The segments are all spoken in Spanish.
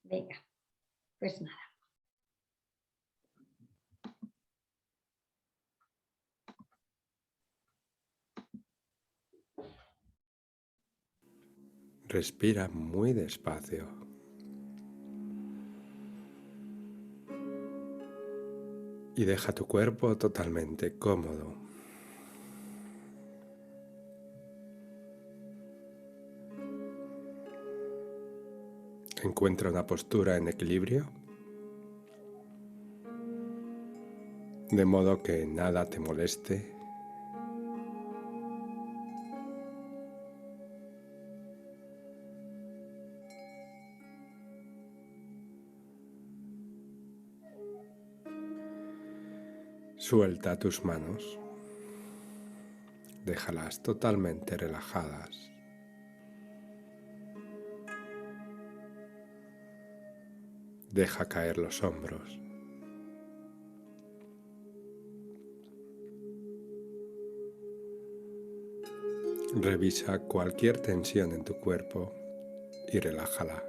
Venga, pues nada. Respira muy despacio. Y deja tu cuerpo totalmente cómodo. Encuentra una postura en equilibrio, de modo que nada te moleste. Suelta tus manos, déjalas totalmente relajadas. Deja caer los hombros. Revisa cualquier tensión en tu cuerpo y relájala.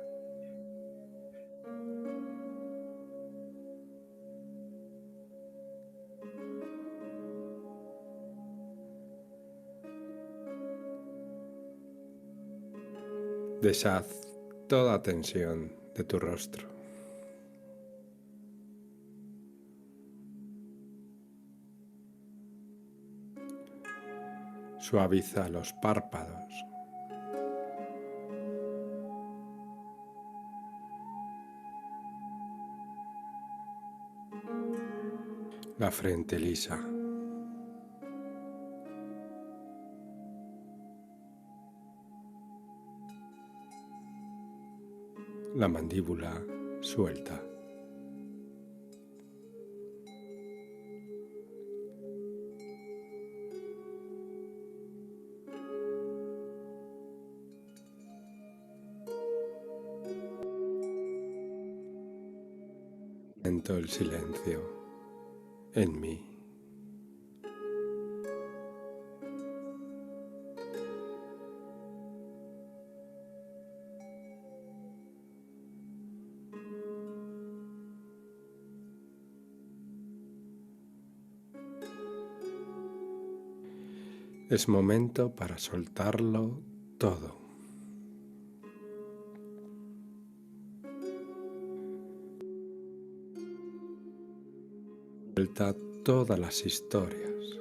Deshaz toda tensión de tu rostro. Suaviza los párpados. La frente lisa. La mandíbula suelta. Siento el silencio en mí. Es momento para soltarlo todo. Suelta todas las historias.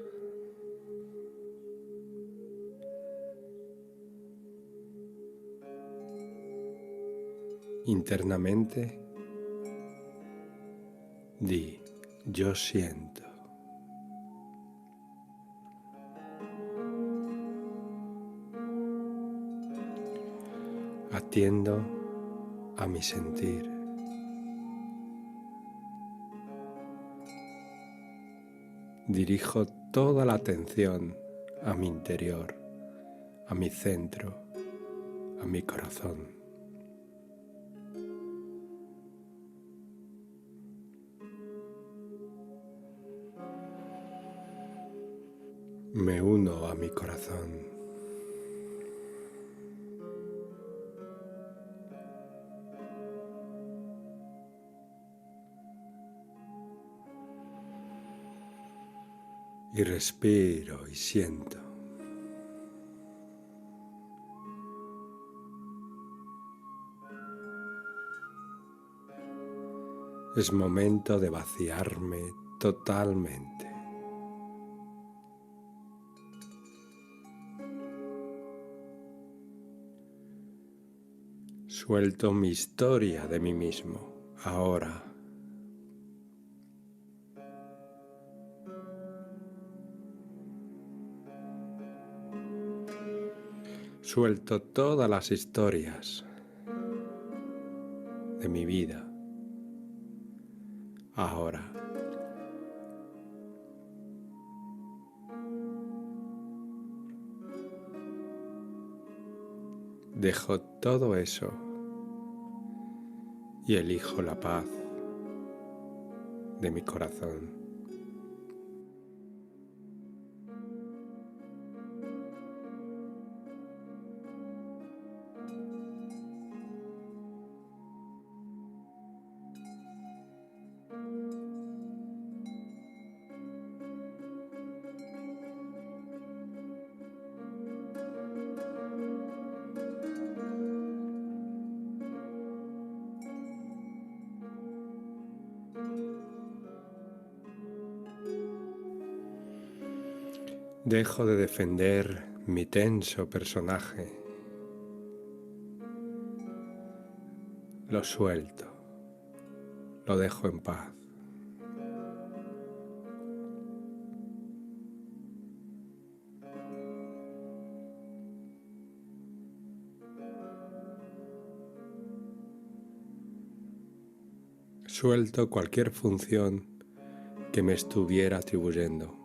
Internamente, di, yo siento. Atiendo a mi sentir. Dirijo toda la atención a mi interior, a mi centro, a mi corazón. Me uno a mi corazón. Y respiro y siento. Es momento de vaciarme totalmente. Suelto mi historia de mí mismo, ahora. Suelto todas las historias de mi vida, ahora. Dejo todo eso y elijo la paz de mi corazón. Dejo de defender mi tenso personaje. Lo suelto. Lo dejo en paz. Suelto cualquier función que me estuviera atribuyendo.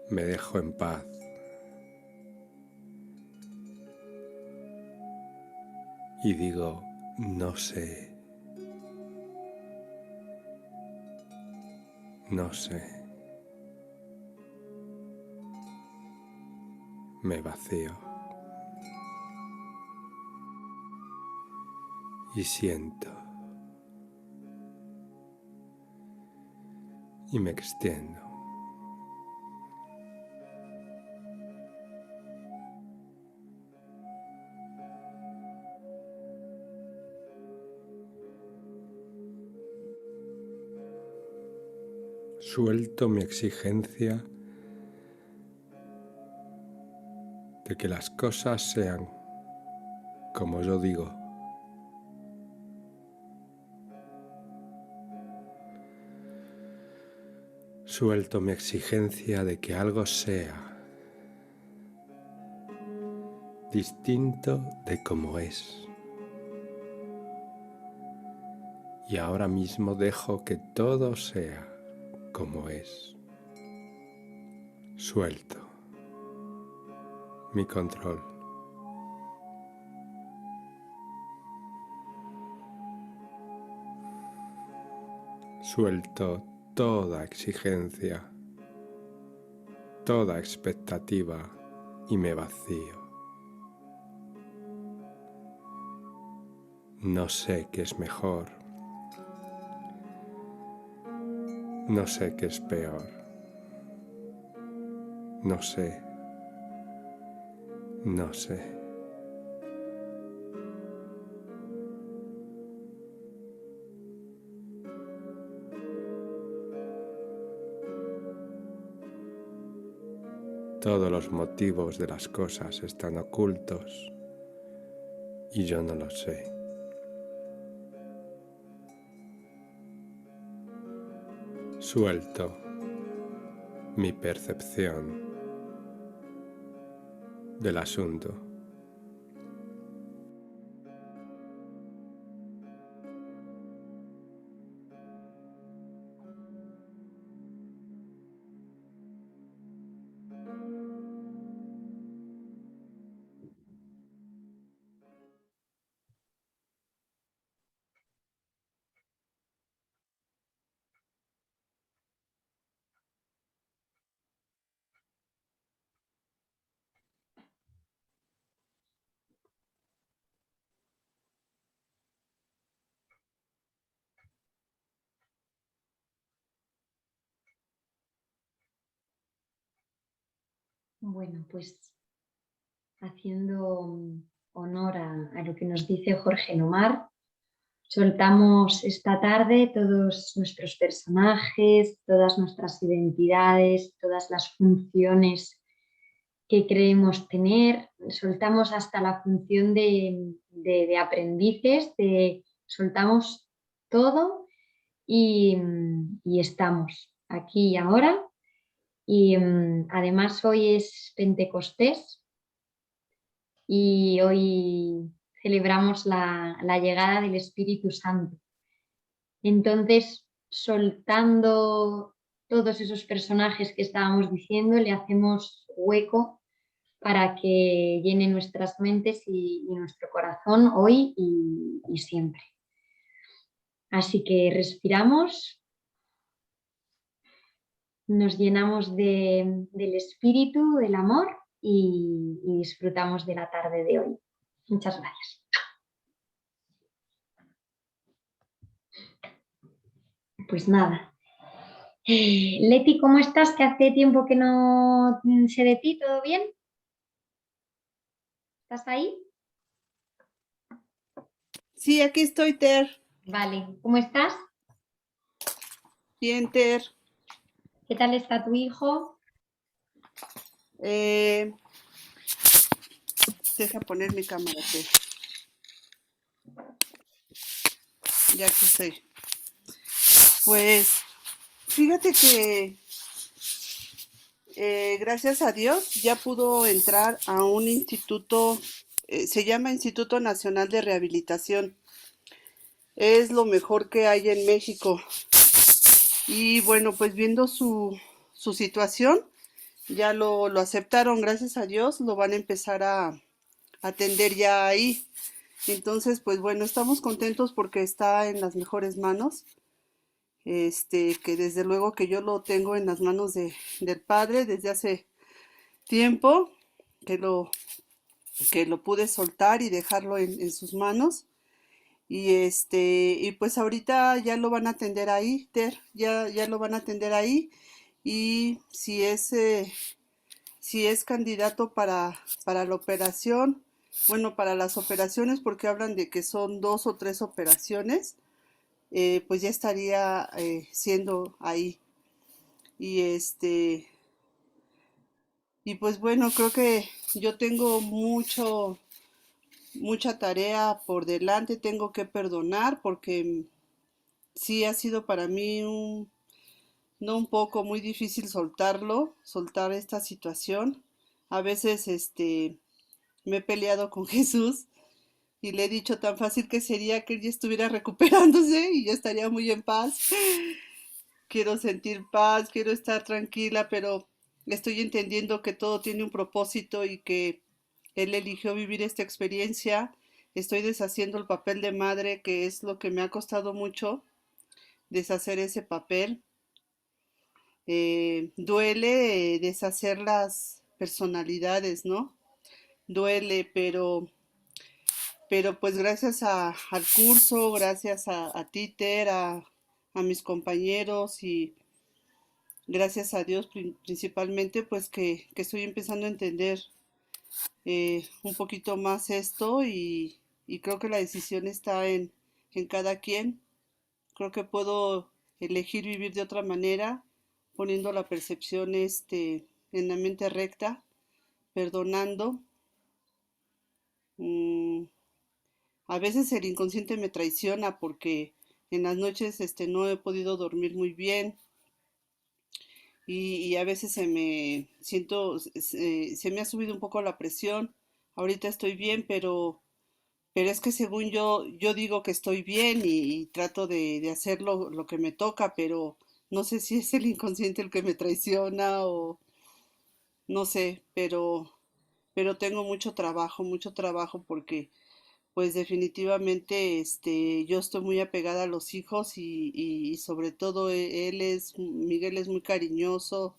Me dejo en paz. Y digo, no sé. No sé. Me vacío. Y siento. Y me extiendo. Suelto mi exigencia de que las cosas sean como yo digo. Suelto mi exigencia de que algo sea distinto de como es. Y ahora mismo dejo que todo sea como es. Suelto mi control. Suelto toda exigencia, toda expectativa y me vacío. No sé qué es mejor. No sé qué es peor. No sé. No sé. Todos los motivos de las cosas están ocultos y yo no lo sé. Suelto mi percepción del asunto. Bueno, pues haciendo honor a lo que nos dice Jorge Nomar, soltamos esta tarde todos nuestros personajes, todas nuestras identidades, todas las funciones que creemos tener, soltamos hasta la función de aprendices, soltamos todo y estamos aquí y ahora. Y además hoy es Pentecostés y hoy celebramos la llegada del Espíritu Santo. Entonces, soltando todos esos personajes que estábamos diciendo, le hacemos hueco para que llene nuestras mentes y nuestro corazón hoy y siempre. Así que respiramos, nos llenamos del espíritu, del amor y disfrutamos de la tarde de hoy. Muchas gracias. Pues nada. Leti, ¿cómo estás? Que hace tiempo que no sé de ti, ¿todo bien? ¿Estás ahí? Sí, aquí estoy, Ter. Vale, ¿cómo estás? Bien, Ter. ¿Qué tal está tu hijo? Deja poner mi cámara, Ter. Ya que estoy. Pues, fíjate que gracias a Dios ya pudo entrar a un instituto, se llama Instituto Nacional de Rehabilitación. Es lo mejor que hay en México. Y bueno, pues viendo su situación, ya lo aceptaron, gracias a Dios, lo van a empezar a atender ya ahí. Entonces, pues bueno, estamos contentos porque está en las mejores manos. Que desde luego que yo lo tengo en las manos del Padre desde hace tiempo, que lo, que lo pude soltar y dejarlo en sus manos. Y pues ahorita ya lo van a atender ahí, Ter, ya lo van a atender ahí. Y si es candidato para la operación, bueno, para las operaciones, porque hablan de que son 2 o 3 operaciones, pues ya estaría siendo ahí. Y y pues bueno, creo que yo tengo mucha tarea por delante, tengo que perdonar porque sí ha sido para mí no un poco muy difícil soltar esta situación. A veces me he peleado con Jesús y le he dicho tan fácil que sería que él ya estuviera recuperándose y yo estaría muy en paz. Quiero sentir paz, quiero estar tranquila, pero estoy entendiendo que todo tiene un propósito y que él eligió vivir esta experiencia. Estoy deshaciendo el papel de madre, que es lo que me ha costado mucho, deshacer ese papel. Duele deshacer las personalidades, ¿no? Duele, pero pues gracias al curso, gracias a Títer, a mis compañeros y gracias a Dios principalmente, pues que estoy empezando a entender un poquito más esto y creo que la decisión está en cada quien. Creo que puedo elegir vivir de otra manera, poniendo la percepción en la mente recta, perdonando. Mm, a veces el inconsciente me traiciona porque en las noches no he podido dormir muy bien y a veces se me ha subido un poco la presión. Ahorita estoy bien, pero es que según yo digo que estoy bien y trato de hacer lo que me toca, pero no sé si es el inconsciente el que me traiciona o no sé, pero tengo mucho trabajo porque pues definitivamente yo estoy muy apegada a los hijos y sobre todo Miguel es muy cariñoso.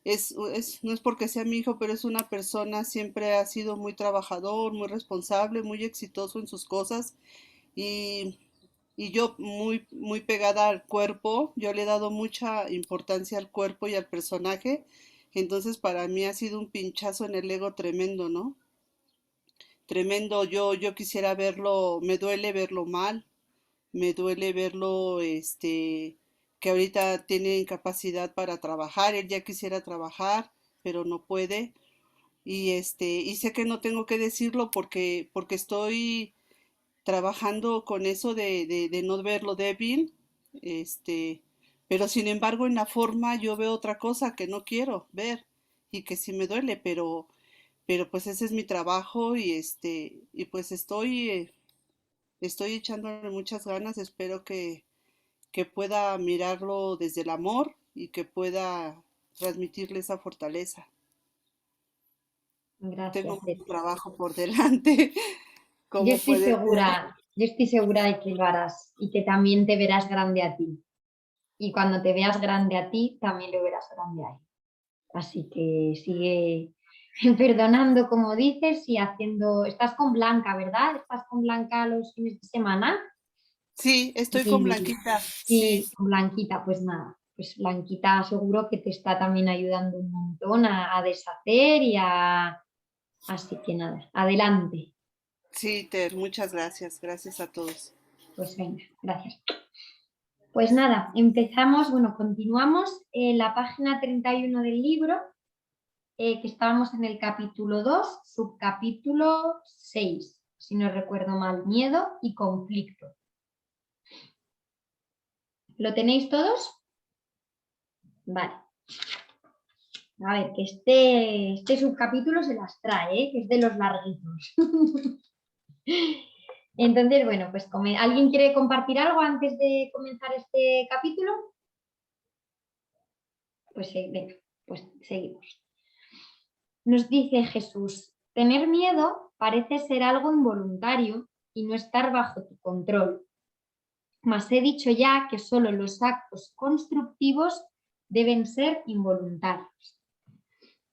No es porque sea mi hijo, pero es una persona, siempre ha sido muy trabajador, muy responsable, muy exitoso en sus cosas y, y yo muy pegada al cuerpo, yo le he dado mucha importancia al cuerpo y al personaje, entonces para mí ha sido un pinchazo en el ego tremendo, ¿no? Tremendo, yo quisiera verlo, me duele verlo mal, me duele verlo, que ahorita tiene incapacidad para trabajar, él ya quisiera trabajar, pero no puede, y sé que no tengo que decirlo porque estoy trabajando con eso de no verlo débil, este, pero sin embargo en la forma yo veo otra cosa que no quiero ver y que sí me duele, pero pues ese es mi trabajo y pues estoy echándole muchas ganas, espero que pueda mirarlo desde el amor y que pueda transmitirle esa fortaleza. Tengo Gracias, mucho Betty. trabajo por delante, como puedes ver. Yo estoy segura de que lo harás y que también te verás grande a ti. Y cuando te veas grande a ti, también lo verás grande a él. Así que sigue perdonando, como dices, y haciendo. Estás con Blanca, ¿verdad? ¿Estás con Blanca los fines de semana? Sí, estoy con Sí, Blanquita, sí. sí, con Blanquita, pues nada. Pues Blanquita seguro que te está también ayudando un montón a deshacer y a. Así que nada, adelante. Sí, Ter, muchas gracias. Gracias a todos. Pues venga, gracias. Pues nada, empezamos, bueno, continuamos en la página 31 del libro, que estábamos en el capítulo 2, subcapítulo 6, si no recuerdo mal, miedo y conflicto. ¿Lo tenéis todos? Vale. A ver, que este subcapítulo se las trae, que es de los larguitos. Entonces, bueno, pues ¿alguien quiere compartir algo antes de comenzar este capítulo? Pues venga, pues seguimos. Nos dice Jesús, tener miedo parece ser algo involuntario y no estar bajo tu control. Mas he dicho ya que solo los actos constructivos deben ser involuntarios.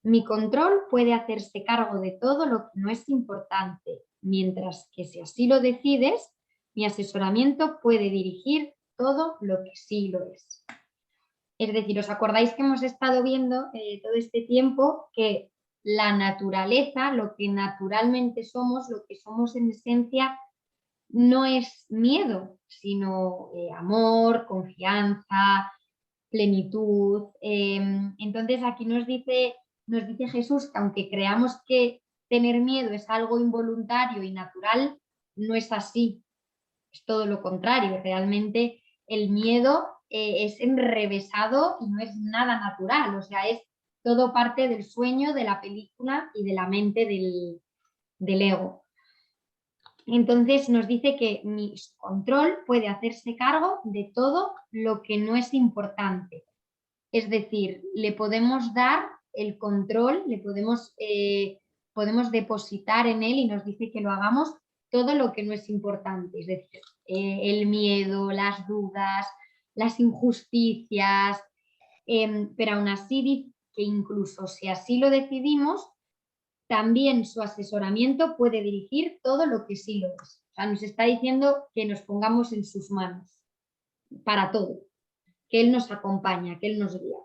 Mi control puede hacerse cargo de todo lo que no es importante, mientras que si así lo decides, mi asesoramiento puede dirigir todo lo que sí lo es. Es decir, ¿os acordáis que hemos estado viendo todo este tiempo que la naturaleza, lo que naturalmente somos, lo que somos en esencia, no es miedo, sino amor, confianza, plenitud? Entonces aquí nos dice Jesús que aunque creamos que tener miedo es algo involuntario y natural, no es así, es todo lo contrario. Realmente el miedo es enrevesado y no es nada natural, o sea, es todo parte del sueño, de la película y de la mente del ego. Entonces nos dice que mi control puede hacerse cargo de todo lo que no es importante. Es decir, le podemos dar el control, podemos depositar en él, y nos dice que lo hagamos, todo lo que no es importante. Es decir, el miedo, las dudas, las injusticias, pero aún así dice que incluso si así lo decidimos, también su asesoramiento puede dirigir todo lo que sí lo es. O sea, nos está diciendo que nos pongamos en sus manos para todo, que Él nos acompaña, que Él nos guía.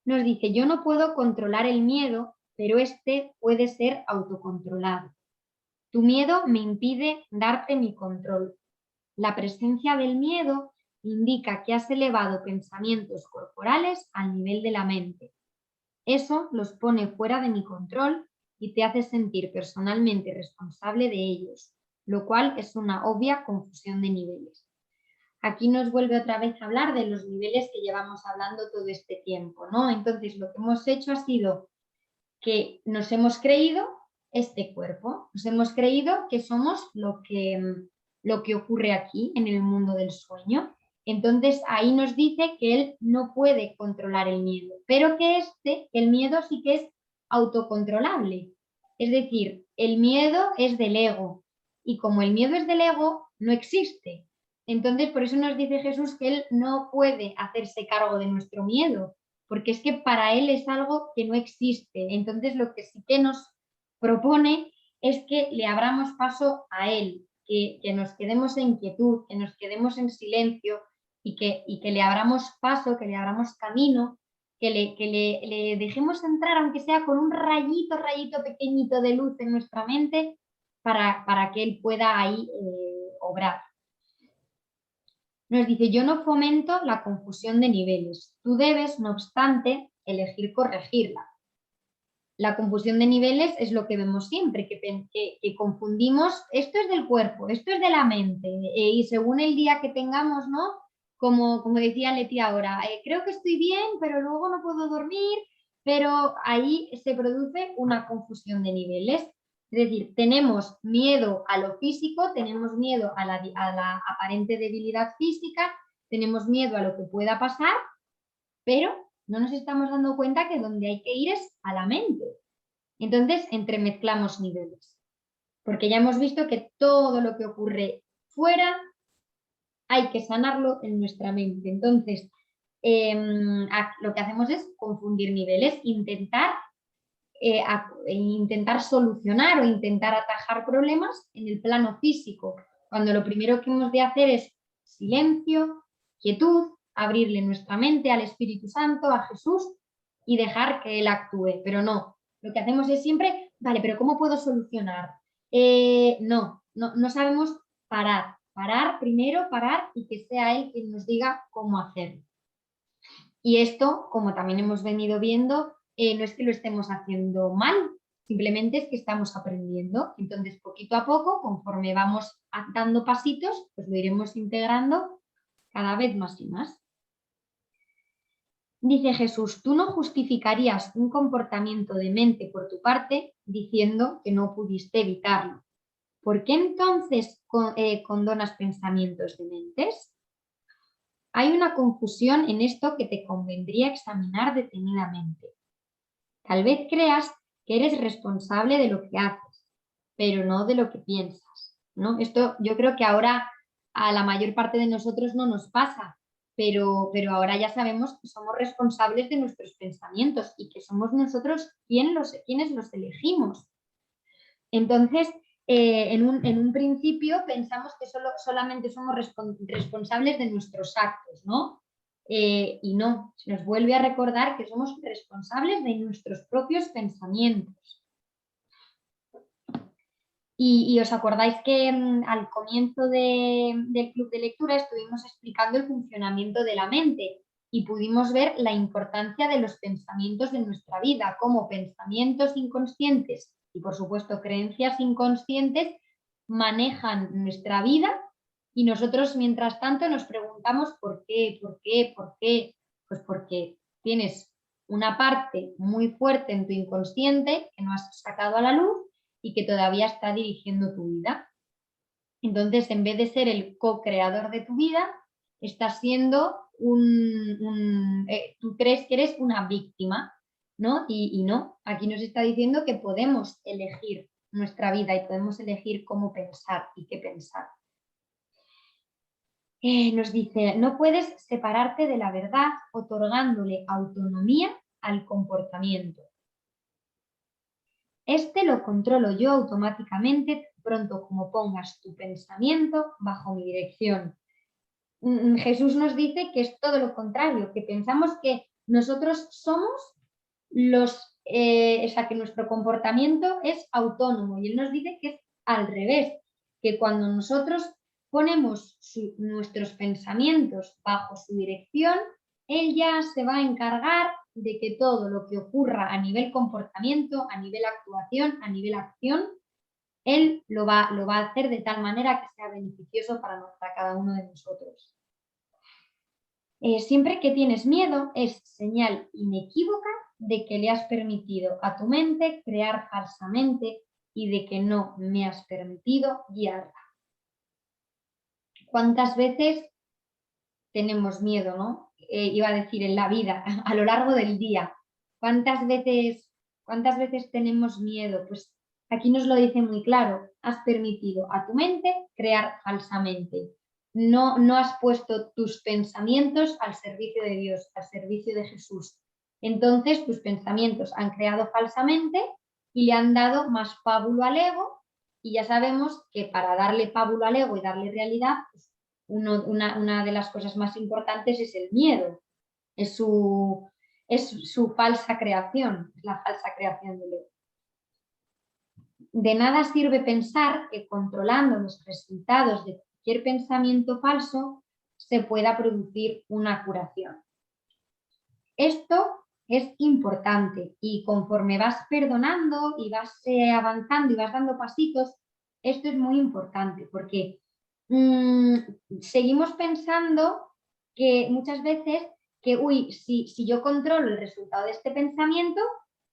Nos dice, yo no puedo controlar el miedo, pero este puede ser autocontrolado. Tu miedo me impide darte mi control. La presencia del miedo indica que has elevado pensamientos corporales al nivel de la mente. Eso los pone fuera de mi control y te hace sentir personalmente responsable de ellos, lo cual es una obvia confusión de niveles. Aquí nos vuelve otra vez a hablar de los niveles que llevamos hablando todo este tiempo, ¿no? Entonces, lo que hemos hecho ha sido que nos hemos creído este cuerpo, nos hemos creído que somos lo que ocurre aquí en el mundo del sueño. Entonces, ahí nos dice que él no puede controlar el miedo, pero que el miedo sí que es autocontrolable. Es decir, el miedo es del ego, y como el miedo es del ego, no existe. Entonces, por eso nos dice Jesús que Él no puede hacerse cargo de nuestro miedo, porque es que para Él es algo que no existe. Entonces, lo que sí que nos propone es que le abramos paso a Él, que nos quedemos en quietud, que nos quedemos en silencio y que le abramos paso, que le abramos camino, que le dejemos entrar, aunque sea con un rayito pequeñito de luz en nuestra mente, para que Él pueda ahí obrar. Nos dice, yo no fomento la confusión de niveles. Tú debes, no obstante, elegir corregirla. La confusión de niveles es lo que vemos siempre, que confundimos, esto es del cuerpo, esto es de la mente, y según el día que tengamos, ¿no? Como decía Leti ahora, creo que estoy bien, pero luego no puedo dormir, pero ahí se produce una confusión de niveles. Es decir, tenemos miedo a lo físico, tenemos miedo a la aparente debilidad física, tenemos miedo a lo que pueda pasar, pero no nos estamos dando cuenta que donde hay que ir es a la mente. Entonces, entremezclamos niveles, porque ya hemos visto que todo lo que ocurre fuera hay que sanarlo en nuestra mente. Entonces, lo que hacemos es confundir niveles, intentar solucionar o intentar atajar problemas en el plano físico, cuando lo primero que hemos de hacer es silencio, quietud, abrirle nuestra mente al Espíritu Santo, a Jesús, y dejar que Él actúe. Pero no, lo que hacemos es siempre, vale, pero ¿cómo puedo solucionar? No sabemos parar. Parar primero, parar y que sea él quien nos diga cómo hacerlo. Y esto, como también hemos venido viendo, no es que lo estemos haciendo mal, simplemente es que estamos aprendiendo. Entonces, poquito a poco, conforme vamos dando pasitos, pues lo iremos integrando cada vez más y más. Dice Jesús, tú no justificarías un comportamiento demente por tu parte diciendo que no pudiste evitarlo. ¿Por qué entonces condonas pensamientos dementes? Hay una confusión en esto que te convendría examinar detenidamente. Tal vez creas que eres responsable de lo que haces, pero no de lo que piensas, ¿no? Esto yo creo que ahora a la mayor parte de nosotros no nos pasa, pero ahora ya sabemos que somos responsables de nuestros pensamientos y que somos nosotros quienes los elegimos. Entonces, en un principio pensamos que solamente somos responsables de nuestros actos, ¿no? Y no, se nos vuelve a recordar que somos responsables de nuestros propios pensamientos. Y os acordáis que al comienzo del club de lectura estuvimos explicando el funcionamiento de la mente y pudimos ver la importancia de los pensamientos de nuestra vida, como pensamientos inconscientes y por supuesto creencias inconscientes manejan nuestra vida y nosotros mientras tanto nos preguntamos ¿por qué? ¿Por qué? ¿Por qué? Pues porque tienes una parte muy fuerte en tu inconsciente que no has sacado a la luz y que todavía está dirigiendo tu vida. Entonces, en vez de ser el co-creador de tu vida, estás siendo tú crees que eres una víctima, ¿no? Y no, aquí nos está diciendo que podemos elegir nuestra vida y podemos elegir cómo pensar y qué pensar. Nos dice, no puedes separarte de la verdad otorgándole autonomía al comportamiento. Este lo controlo yo automáticamente pronto como pongas tu pensamiento bajo mi dirección. Jesús nos dice que es todo lo contrario, que pensamos que nosotros somos que nuestro comportamiento es autónomo y él nos dice que es al revés, que cuando nosotros ponemos nuestros pensamientos bajo su dirección, él ya se va a encargar de que todo lo que ocurra a nivel comportamiento, a nivel actuación, a nivel acción, él lo va a hacer de tal manera que sea beneficioso para cada uno de nosotros. Siempre que tienes miedo es señal inequívoca de que le has permitido a tu mente crear falsamente y de que no me has permitido guiarla. ¿Cuántas veces tenemos miedo, ¿no? Iba a decir en la vida, a lo largo del día. ¿Cuántas veces tenemos miedo? Pues aquí nos lo dice muy claro, has permitido a tu mente crear falsamente. No has puesto tus pensamientos al servicio de Dios, al servicio de Jesús. Entonces tus pensamientos han creado falsamente y le han dado más pábulo al ego y ya sabemos que para darle pábulo al ego y darle realidad, pues, una de las cosas más importantes es el miedo, es su falsa creación, es la falsa creación del ego. De nada sirve pensar que controlando los resultados de cualquier pensamiento falso se pueda producir una curación. Esto es importante y conforme vas perdonando y vas avanzando y vas dando pasitos, esto es muy importante porque seguimos pensando que muchas veces que, si yo controlo el resultado de este pensamiento,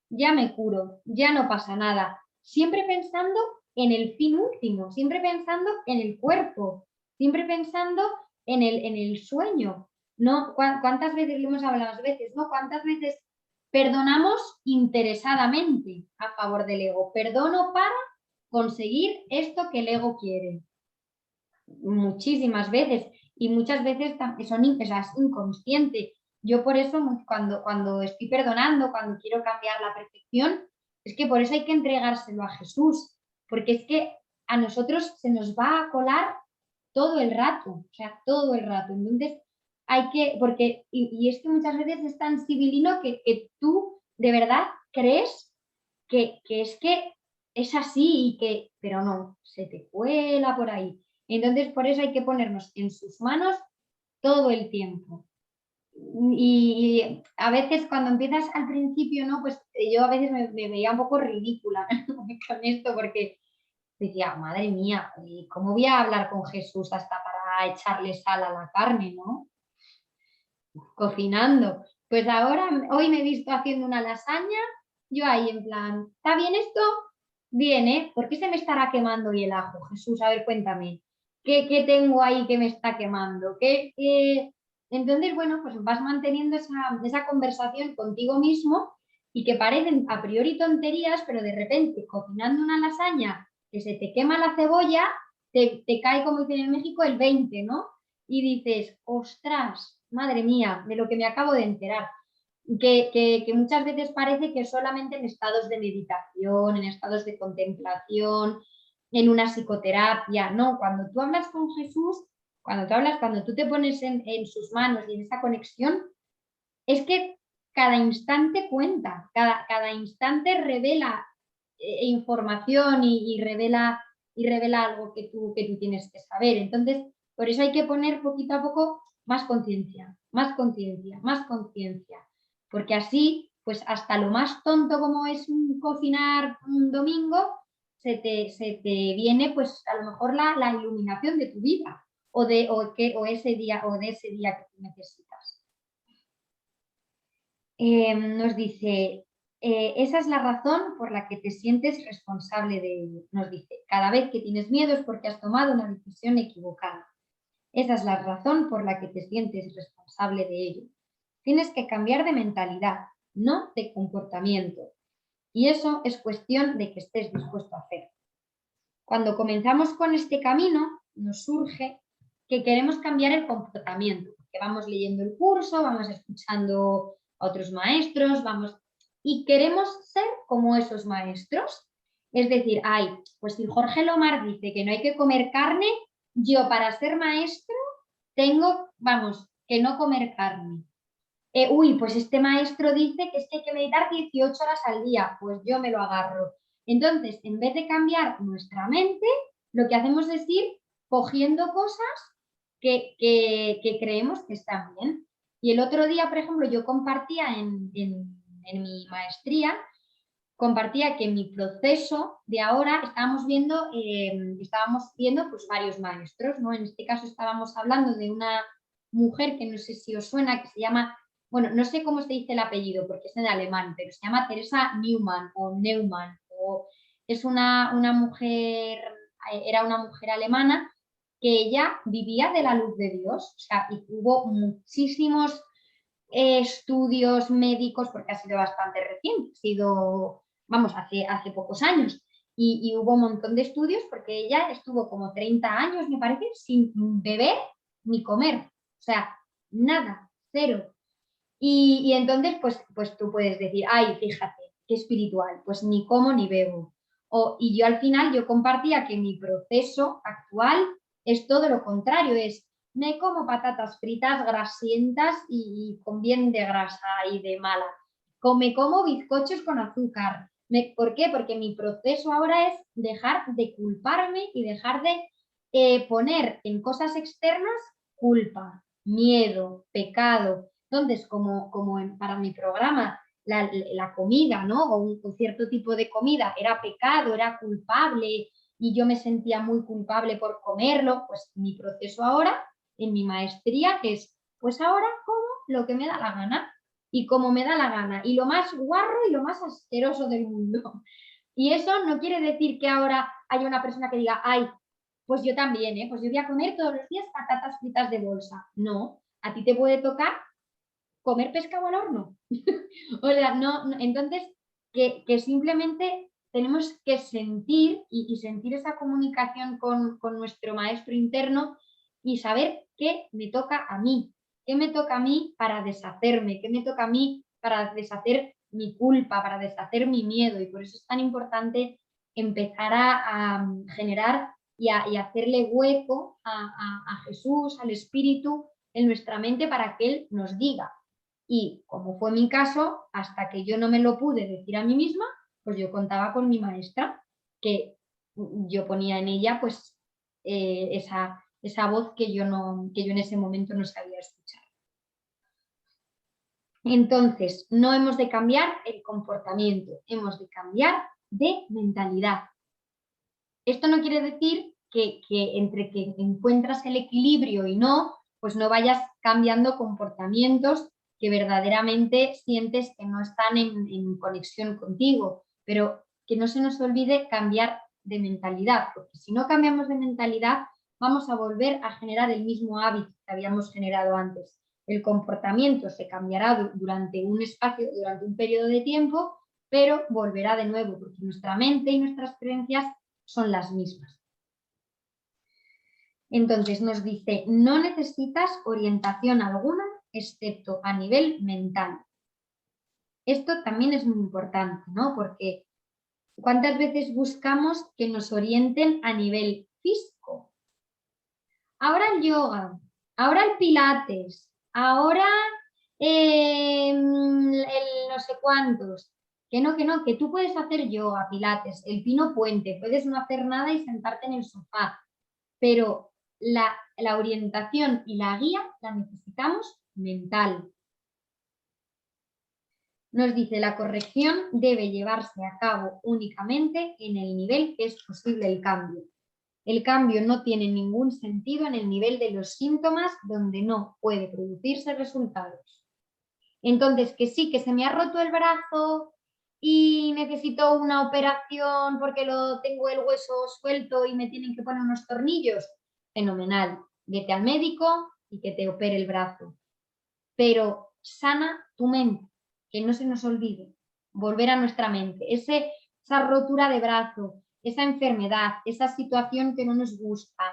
ya me curo, ya no pasa nada. Siempre pensando en el fin último, siempre pensando en el cuerpo, siempre pensando en el sueño. ¿No? ¿Cuántas veces lo hemos hablado más veces, ¿no? ¿Cuántas veces perdonamos interesadamente a favor del ego? Perdono para conseguir esto que el ego quiere. Muchísimas veces. Y muchas veces es inconsciente. Yo por eso cuando estoy perdonando, cuando quiero cambiar la perfección, es que por eso hay que entregárselo a Jesús. Porque es que a nosotros se nos va a colar todo el rato. O sea, todo el rato. Entonces, y es que muchas veces es tan civilino que tú de verdad crees que es que es así pero no, se te cuela por ahí. Entonces, por eso hay que ponernos en sus manos todo el tiempo. Y a veces cuando empiezas al principio, ¿no? Pues yo a veces me veía un poco ridícula con esto porque decía, madre mía, ¿cómo voy a hablar con Jesús hasta para echarle sal a la carne, ¿no? Cocinando. Pues ahora, hoy me he visto haciendo una lasaña, yo ahí en plan, ¿está bien esto? Bien, ¿eh? ¿Por qué se me estará quemando hoy el ajo? Jesús, a ver, cuéntame. ¿Qué tengo ahí que me está quemando? Entonces, bueno, pues vas manteniendo esa conversación contigo mismo y que parecen a priori tonterías, pero de repente cocinando una lasaña que se te quema la cebolla, te cae, como dicen en México, el 20, ¿no? Y dices, ostras, madre mía, de lo que me acabo de enterar. Que muchas veces parece que solamente en estados de meditación, en estados de contemplación, en una psicoterapia, no, cuando tú hablas con Jesús, cuando tú te pones en sus manos y en esa conexión, es que cada instante cuenta, cada instante revela información y revela algo que tú tienes que saber. Entonces, por eso hay que poner poquito a poco más conciencia, más conciencia, más conciencia. Porque así, pues hasta lo más tonto como es cocinar un domingo, se te viene pues a lo mejor la iluminación de tu vida o ese día que tú necesitas. Nos dice, esa es la razón por la que te sientes responsable de ello. Nos dice, cada vez que tienes miedo es porque has tomado una decisión equivocada. Esa es la razón por la que te sientes responsable de ello. Tienes que cambiar de mentalidad, no de comportamiento. Y eso es cuestión de que estés dispuesto a hacer. Cuando comenzamos con este camino, nos surge que queremos cambiar el comportamiento, que vamos leyendo el curso, vamos escuchando a otros maestros, y queremos ser como esos maestros. Es decir, pues si Jorge Lomar dice que no hay que comer carne, yo para ser maestro tengo, que no comer carne. Pues este maestro dice que es que hay que meditar 18 horas al día, pues yo me lo agarro. Entonces, en vez de cambiar nuestra mente, lo que hacemos es ir cogiendo cosas que creemos que están bien. Y el otro día, por ejemplo, yo compartía en mi maestría, compartía que en mi proceso de ahora estábamos viendo pues varios maestros, ¿no? En este caso estábamos hablando de una mujer que no sé si os suena, que se llama, bueno, no sé cómo se dice el apellido porque es en alemán, pero se llama Teresa Neumann, es una mujer, era una mujer alemana que ella vivía de la luz de Dios, o sea, y hubo muchísimos estudios médicos, porque ha sido bastante reciente, hace pocos años, y hubo un montón de estudios porque ella estuvo como 30 años, me parece, sin beber ni comer, o sea, nada, cero. Y entonces, pues tú puedes decir, fíjate, qué espiritual, pues ni como ni bebo. Y yo al final, yo compartía que mi proceso actual es todo lo contrario, me como patatas fritas grasientas y con bien de grasa y de mala. Me como bizcochos con azúcar. ¿Por qué? Porque mi proceso ahora es dejar de culparme y dejar de poner en cosas externas culpa, miedo, pecado. Entonces, para mi programa la comida, ¿no? O un cierto tipo de comida era pecado, era culpable y yo me sentía muy culpable por comerlo, pues mi proceso ahora en mi maestría es, pues ahora como lo que me da la gana y como me da la gana y lo más guarro y lo más asqueroso del mundo. Y eso no quiere decir que ahora haya una persona que diga, pues yo también, pues yo voy a comer todos los días patatas fritas de bolsa. No, a ti te puede tocar comer pescado al horno. O sea, no, entonces, que simplemente tenemos que sentir y sentir esa comunicación con nuestro maestro interno y saber qué me toca a mí, qué me toca a mí para deshacerme, qué me toca a mí para deshacer mi culpa, para deshacer mi miedo. Y por eso es tan importante empezar a generar y hacerle hueco a Jesús, al Espíritu en nuestra mente para que Él nos diga. Y como fue mi caso, hasta que yo no me lo pude decir a mí misma, pues yo contaba con mi maestra. que yo ponía en ella pues esa voz que yo en ese momento no sabía escuchar. Entonces, no hemos de cambiar el comportamiento, hemos de cambiar de mentalidad. Esto no quiere decir que entre que encuentras el equilibrio y no, pues no vayas cambiando comportamientos que verdaderamente sientes que no están en conexión contigo, pero que no se nos olvide cambiar de mentalidad, porque si no cambiamos de mentalidad vamos a volver a generar el mismo hábito que habíamos generado antes. El comportamiento se cambiará durante un espacio, durante un periodo de tiempo, pero volverá de nuevo, porque nuestra mente y nuestras creencias son las mismas. Entonces nos dice, no necesitas orientación alguna excepto a nivel mental. Esto también es muy importante, ¿no? Porque ¿cuántas veces buscamos que nos orienten a nivel físico? Ahora el yoga, ahora el pilates, ahora el no sé cuántos. Que no, que tú puedes hacer yoga, pilates, el pino puente, puedes no hacer nada y sentarte en el sofá, pero la orientación y la guía la necesitamos mental. Nos dice, la corrección debe llevarse a cabo únicamente en el nivel que es posible el cambio. El cambio no tiene ningún sentido en el nivel de los síntomas donde no puede producirse resultados. Entonces, que sí, que se me ha roto el brazo y necesito una operación porque tengo el hueso suelto y me tienen que poner unos tornillos, fenomenal, vete al médico y que te opere el brazo. Pero sana tu mente, que no se nos olvide, volver a nuestra mente, esa rotura de brazo, esa enfermedad, esa situación que no nos gusta,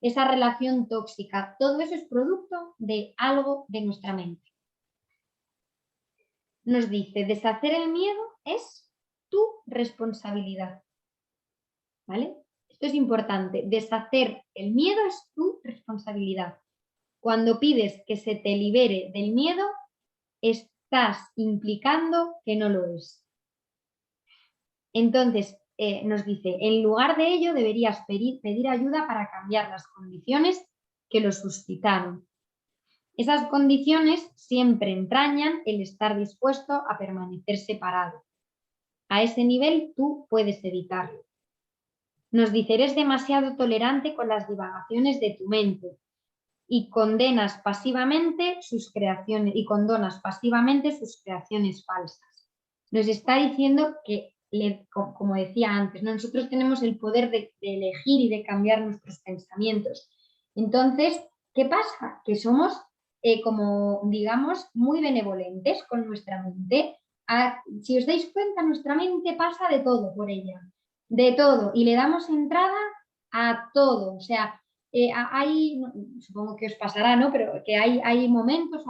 esa relación tóxica, todo eso es producto de algo de nuestra mente. Nos dice, deshacer el miedo es tu responsabilidad. ¿Vale? Esto es importante, deshacer el miedo es tu responsabilidad. Cuando pides que se te libere del miedo, estás implicando que no lo es. Entonces, nos dice, en lugar de ello deberías pedir ayuda para cambiar las condiciones que lo suscitaron. Esas condiciones siempre entrañan el estar dispuesto a permanecer separado. A ese nivel tú puedes evitarlo. Nos dice, eres demasiado tolerante con las divagaciones de tu mente y condonas pasivamente sus creaciones falsas. Nos está diciendo que, como decía antes, nosotros tenemos el poder de elegir y de cambiar nuestros pensamientos. Entonces, ¿qué pasa? Que somos como, digamos, muy benevolentes con nuestra mente. Si os dais cuenta, nuestra mente pasa de todo por ella, de todo, y le damos entrada a todo. O sea, supongo que os pasará, ¿no? Pero que había momentos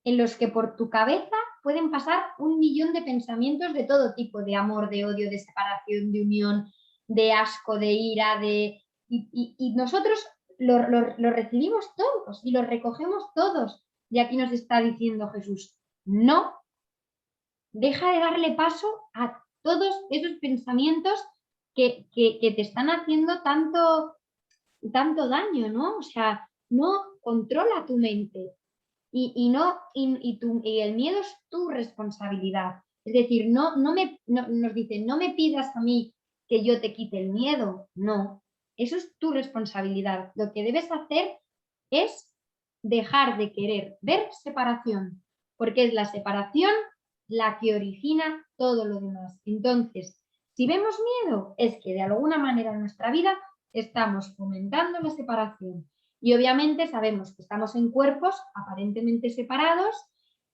en los que por tu cabeza pueden pasar 1.000.000 de pensamientos de todo tipo, de amor, de odio, de separación, de unión, de asco, de ira, y nosotros lo recibimos todos y los recogemos todos. Y aquí nos está diciendo Jesús, no, deja de darle paso a todos esos pensamientos que te están haciendo tanto daño, ¿no? O sea, no controla tu mente y el miedo es tu responsabilidad. Es decir, nos dice, no me pidas a mí que yo te quite el miedo, no, eso es tu responsabilidad. Lo que debes hacer es dejar de querer ver separación, porque es la separación la que origina todo lo demás. Entonces, si vemos miedo, es que de alguna manera en nuestra vida estamos fomentando la separación. Y obviamente sabemos que estamos en cuerpos aparentemente separados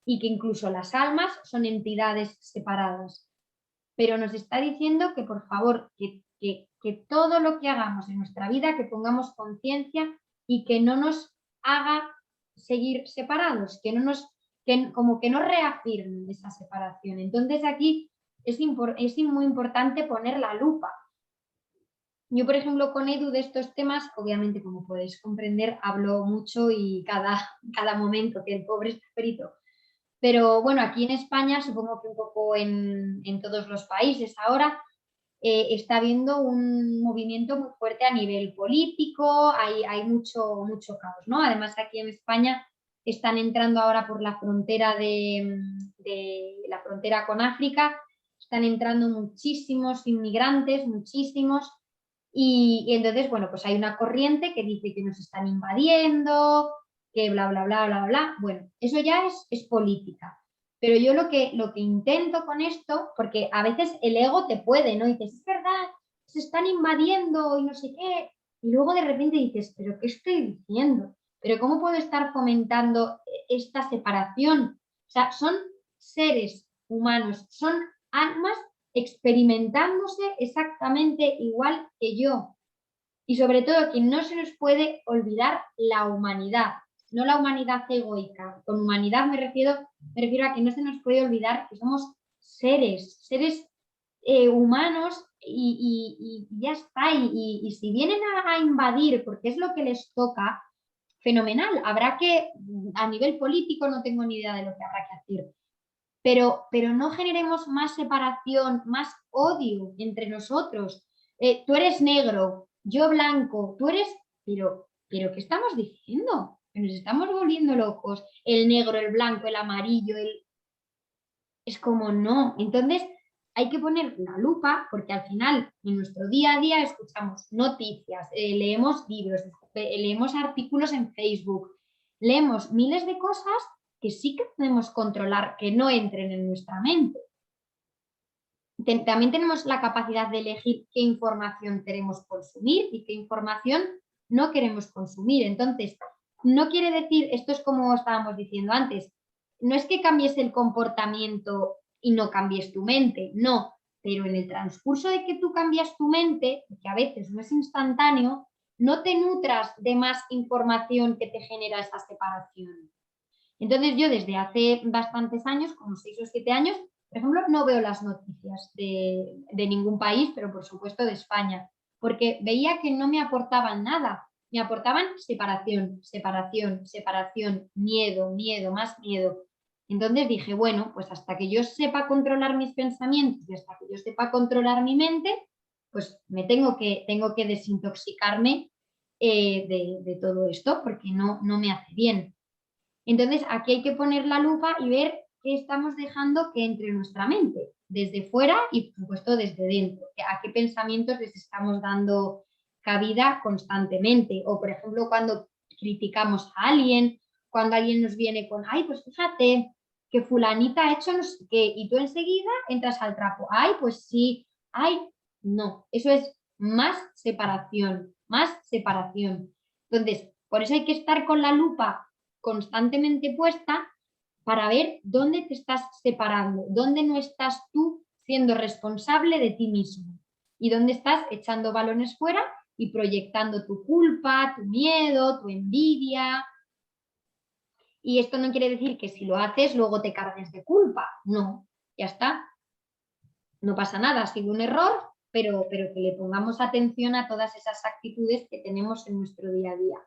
y que incluso las almas son entidades separadas. Pero nos está diciendo que por favor, que todo lo que hagamos en nuestra vida, que pongamos conciencia y que no nos haga seguir separados, como que no reafirmen esa separación. Entonces aquí es muy importante poner la lupa. Yo, por ejemplo, con Edu de estos temas, obviamente, como podéis comprender, hablo mucho y cada momento, que el pobre está frito. Pero bueno, aquí en España, supongo que un poco en todos los países ahora, está habiendo un movimiento muy fuerte a nivel político, hay mucho, mucho caos, ¿no? Además, aquí en España están entrando ahora por la frontera de la frontera con África, están entrando muchísimos inmigrantes, muchísimos, y entonces, bueno, pues hay una corriente que dice que nos están invadiendo, que bla, bla, bla, bla, bla. Bueno, eso ya es política. Pero yo lo que intento con esto, porque a veces el ego te puede, ¿no? Y dices, es verdad, se están invadiendo y no sé qué. Y luego de repente dices, ¿pero qué estoy diciendo? ¿Pero cómo puedo estar fomentando esta separación? O sea, son seres humanos, son almas experimentándose exactamente igual que yo. Y sobre todo que no se nos puede olvidar la humanidad, no la humanidad egoica. Con humanidad me refiero a que no se nos puede olvidar que somos seres humanos y ya está. Y si vienen a invadir, porque es lo que les toca, fenomenal. Habrá que, a nivel político no tengo ni idea de lo que habrá que hacer, pero no generemos más separación, más odio entre nosotros. Tú eres negro, yo blanco, tú eres... pero ¿qué estamos diciendo? Nos estamos volviendo locos. El negro, el blanco, el amarillo, es como no. Entonces hay que poner la lupa porque al final en nuestro día a día escuchamos noticias, leemos libros, leemos artículos en Facebook, leemos miles de cosas que sí que podemos controlar, que no entren en nuestra mente. También tenemos la capacidad de elegir qué información queremos consumir y qué información no queremos consumir. Entonces, no quiere decir, esto es como estábamos diciendo antes, no es que cambies el comportamiento y no cambies tu mente, no, pero en el transcurso de que tú cambias tu mente, que a veces no es instantáneo, no te nutras de más información que te genera esa separación. Entonces yo desde hace bastantes años, como 6 o 7 años, por ejemplo, no veo las noticias de ningún país, pero por supuesto de España, porque veía que no me aportaban nada, me aportaban separación, separación, separación, miedo, miedo, más miedo. Entonces dije, bueno, pues hasta que yo sepa controlar mis pensamientos y hasta que yo sepa controlar mi mente, pues tengo que desintoxicarme de todo esto porque no me hace bien. Entonces, aquí hay que poner la lupa y ver qué estamos dejando que entre nuestra mente, desde fuera y, por supuesto, desde dentro. A qué pensamientos les estamos dando cabida constantemente. O, por ejemplo, cuando criticamos a alguien, cuando alguien nos viene con, ay, pues fíjate que fulanita ha hecho no sé qué, y tú enseguida entras al trapo, ay, pues sí, ay, no. Eso es más separación, más separación. Entonces, por eso hay que estar con la lupa constantemente puesta para ver dónde te estás separando, dónde no estás tú siendo responsable de ti mismo y dónde estás echando balones fuera y proyectando tu culpa, tu miedo, tu envidia. Y esto no quiere decir que si lo haces luego te cargues de culpa, no, ya está, no pasa nada, ha sido un error, pero que le pongamos atención a todas esas actitudes que tenemos en nuestro día a día.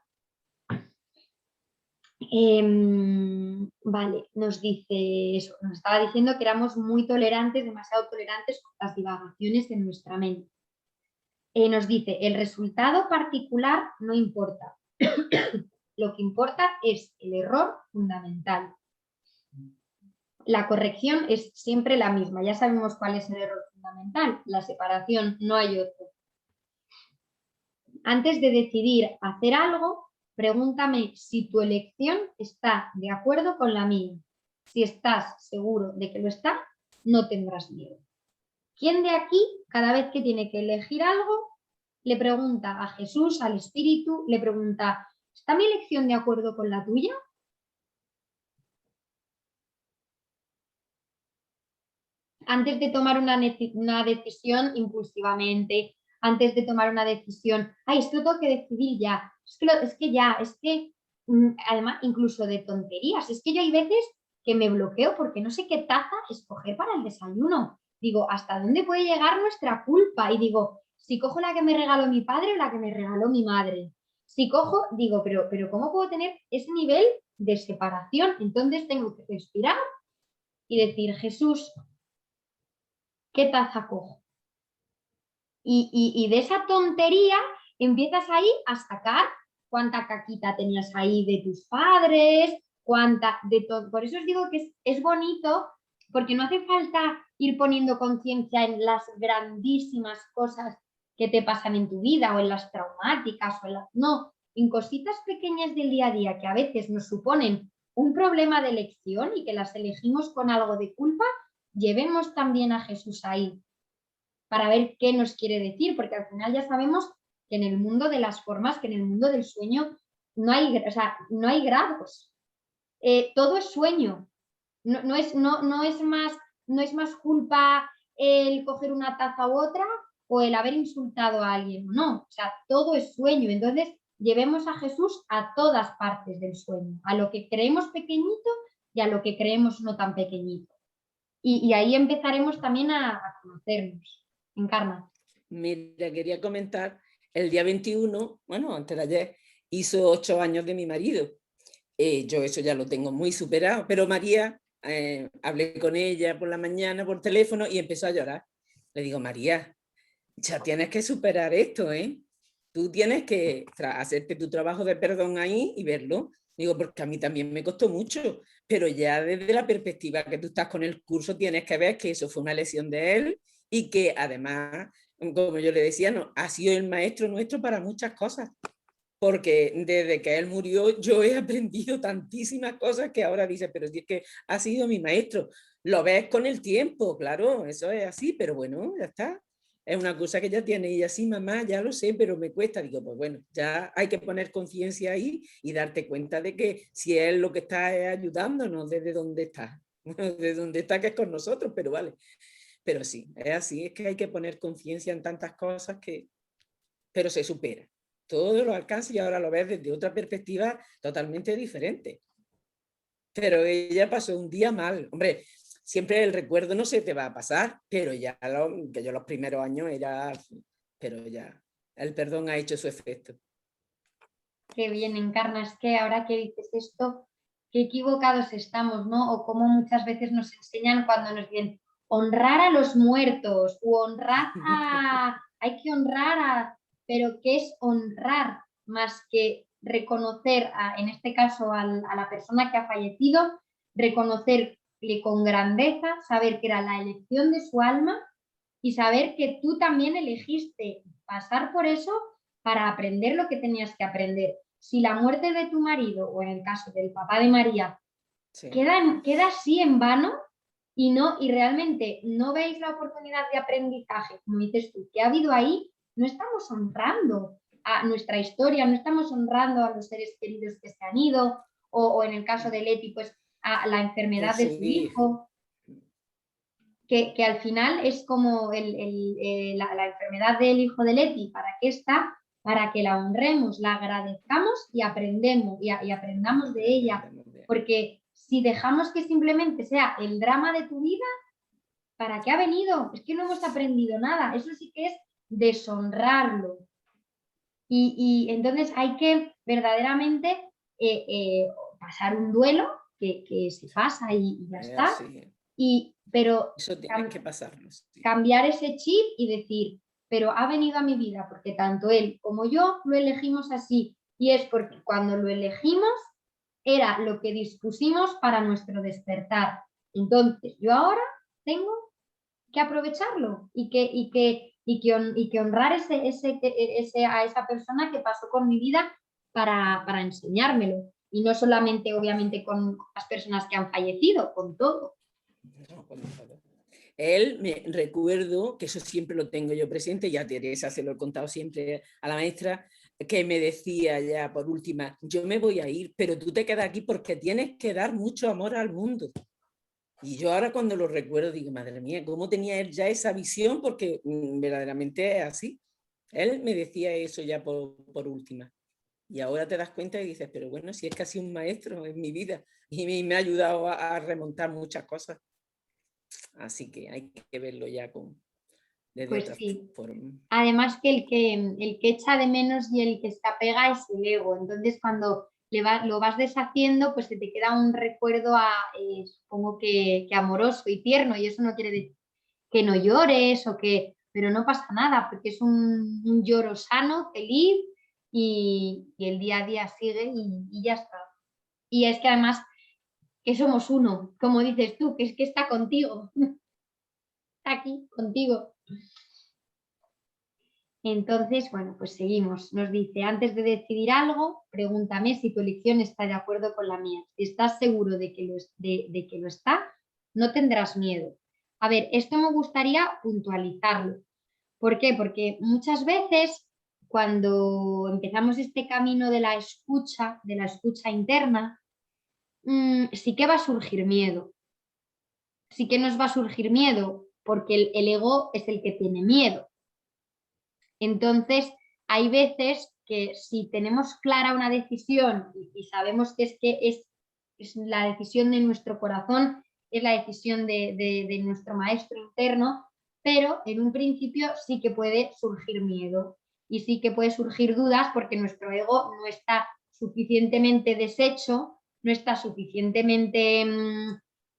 Vale, nos dice eso, nos estaba diciendo que éramos muy tolerantes, demasiado tolerantes con las divagaciones en nuestra mente. Nos dice, el resultado particular no importa, lo que importa es el error fundamental. La corrección es siempre la misma, ya sabemos cuál es el error fundamental, la separación, no hay otro. Antes de decidir hacer algo, pregúntame si tu elección está de acuerdo con la mía. Si estás seguro de que lo está, no tendrás miedo. ¿Quién de aquí, cada vez que tiene que elegir algo, le pregunta a Jesús, al Espíritu, le pregunta, ¿está mi elección de acuerdo con la tuya? Antes de tomar una decisión impulsivamente, antes de tomar una decisión, ay, esto lo tengo que decidir ya, es que además incluso de tonterías, es que yo hay veces que me bloqueo porque no sé qué taza escoger para el desayuno. Digo, ¿hasta dónde puede llegar nuestra culpa? Y digo, si cojo la que me regaló mi padre o la que me regaló mi madre. Si cojo, digo, pero ¿cómo puedo tener ese nivel de separación? Entonces tengo que respirar y decir, Jesús, ¿qué taza cojo? Y de esa tontería empiezas ahí a sacar cuánta caquita tenías ahí de tus padres, cuánta de todo. Por eso os digo que es bonito, porque no hace falta ir poniendo conciencia en las grandísimas cosas que te pasan en tu vida o en las traumáticas, no, en cositas pequeñas del día a día que a veces nos suponen un problema de elección y que las elegimos con algo de culpa, llevemos también a Jesús ahí para ver qué nos quiere decir, porque al final ya sabemos que en el mundo de las formas, que en el mundo del sueño no hay, o sea, no hay grados, todo es sueño, no es más culpa el coger una taza u otra o el haber insultado a alguien, no, o sea, todo es sueño. Entonces llevemos a Jesús a todas partes del sueño, a lo que creemos pequeñito y a lo que creemos no tan pequeñito. Y ahí empezaremos también a conocernos. Encarna. Mira, quería comentar, el día 21, bueno, antes de ayer, hizo 8 años de mi marido. Yo eso ya lo tengo muy superado, pero María, hablé con ella por la mañana por teléfono y empezó a llorar. Le digo, María, ya tienes que superar esto, ¿eh? Tú tienes que hacerte tu trabajo de perdón ahí y verlo. Digo, porque a mí también me costó mucho, pero ya desde la perspectiva que tú estás con el curso tienes que ver que eso fue una lesión de él y que además, como yo le decía, no, ha sido el maestro nuestro para muchas cosas. Porque desde que él murió yo he aprendido tantísimas cosas que ahora dice, pero si es que ha sido mi maestro. Lo ves con el tiempo, claro, eso es así, pero bueno, ya está. Es una cosa que ya tiene y así, mamá, ya lo sé, pero me cuesta. Digo, pues bueno, ya hay que poner conciencia ahí y darte cuenta de que si él lo que está es ayudándonos desde donde está, desde donde está, que es con nosotros, pero vale. Pero sí, es así, es que hay que poner conciencia en tantas cosas que, pero se supera. Todo lo alcanza y ahora lo ves desde otra perspectiva totalmente diferente. Pero ella pasó un día mal. Hombre, siempre el recuerdo no se te va a pasar, pero ya que yo los primeros años era, pero ya el perdón ha hecho su efecto. Qué bien, Encarna, es que ahora que dices esto, qué equivocados estamos, ¿no? O cómo muchas veces nos enseñan cuando nos dicen honrar a los muertos o honrar hay que honrar a, pero ¿qué es honrar más que reconocer, en este caso a la persona que ha fallecido, reconocerle con grandeza, saber que era la elección de su alma y saber que tú también elegiste pasar por eso para aprender lo que tenías que aprender. Si la muerte de tu marido, o en el caso del papá de María, Sí. queda así en vano y realmente no veis la oportunidad de aprendizaje, como dices tú, que ha habido ahí, no estamos honrando a nuestra historia, no estamos honrando a los seres queridos que se han ido, o en el caso de Leti, pues a la enfermedad de su hijo. Que al final es como la enfermedad del hijo de Leti. ¿Para qué está? Para que la honremos, la agradezcamos y aprendemos y aprendamos de ella. Porque si dejamos que simplemente sea el drama de tu vida, ¿para qué ha venido? Es que no hemos aprendido nada. Eso sí que es deshonrarlo. Y entonces hay que verdaderamente pasar un duelo que se pasa y ya está. Pero eso tienes que pasarlo. Sí. Cambiar ese chip y decir, pero ha venido a mi vida porque tanto él como yo lo elegimos así. Y es porque cuando lo elegimos era lo que dispusimos para nuestro despertar. Entonces yo ahora tengo que aprovecharlo y que honrar a esa persona que pasó con mi vida para enseñármelo. Y no solamente, obviamente, con las personas que han fallecido, con todo. No, con todo. Él, me recuerdo, que eso siempre lo tengo yo presente, ya Teresa se lo he contado siempre a la maestra, que me decía ya por última, yo me voy a ir, pero tú te quedas aquí porque tienes que dar mucho amor al mundo. Y yo ahora cuando lo recuerdo digo, madre mía, ¿cómo tenía él ya esa visión? Porque verdaderamente es así. Él me decía eso ya por última. Y ahora te das cuenta y dices, pero bueno, si es casi un maestro en mi vida y me ha ayudado a remontar muchas cosas. Así que hay que verlo ya desde pues otra sí. forma. Además que el que echa de menos y el que se apega es el ego. Entonces cuando lo vas deshaciendo, pues se te queda un recuerdo supongo que amoroso y tierno. Y eso no quiere decir que no llores pero no pasa nada porque es un lloro sano, feliz y el día a día sigue y ya está. Y es que además que somos uno, como dices tú, que es que está contigo, está aquí contigo. Entonces, bueno, pues seguimos. Nos dice, antes de decidir algo, pregúntame si tu elección está de acuerdo con la mía. Si estás seguro de que lo está, no tendrás miedo. A ver, esto me gustaría puntualizarlo. ¿Por qué? Porque muchas veces cuando empezamos este camino de la escucha interna, sí que va a surgir miedo. Sí que nos va a surgir miedo porque el ego es el que tiene miedo. Entonces, hay veces que si tenemos clara una decisión y sabemos que es la decisión de nuestro corazón, es la decisión de nuestro maestro interno, pero en un principio sí que puede surgir miedo y sí que puede surgir dudas porque nuestro ego no está suficientemente deshecho, no está suficientemente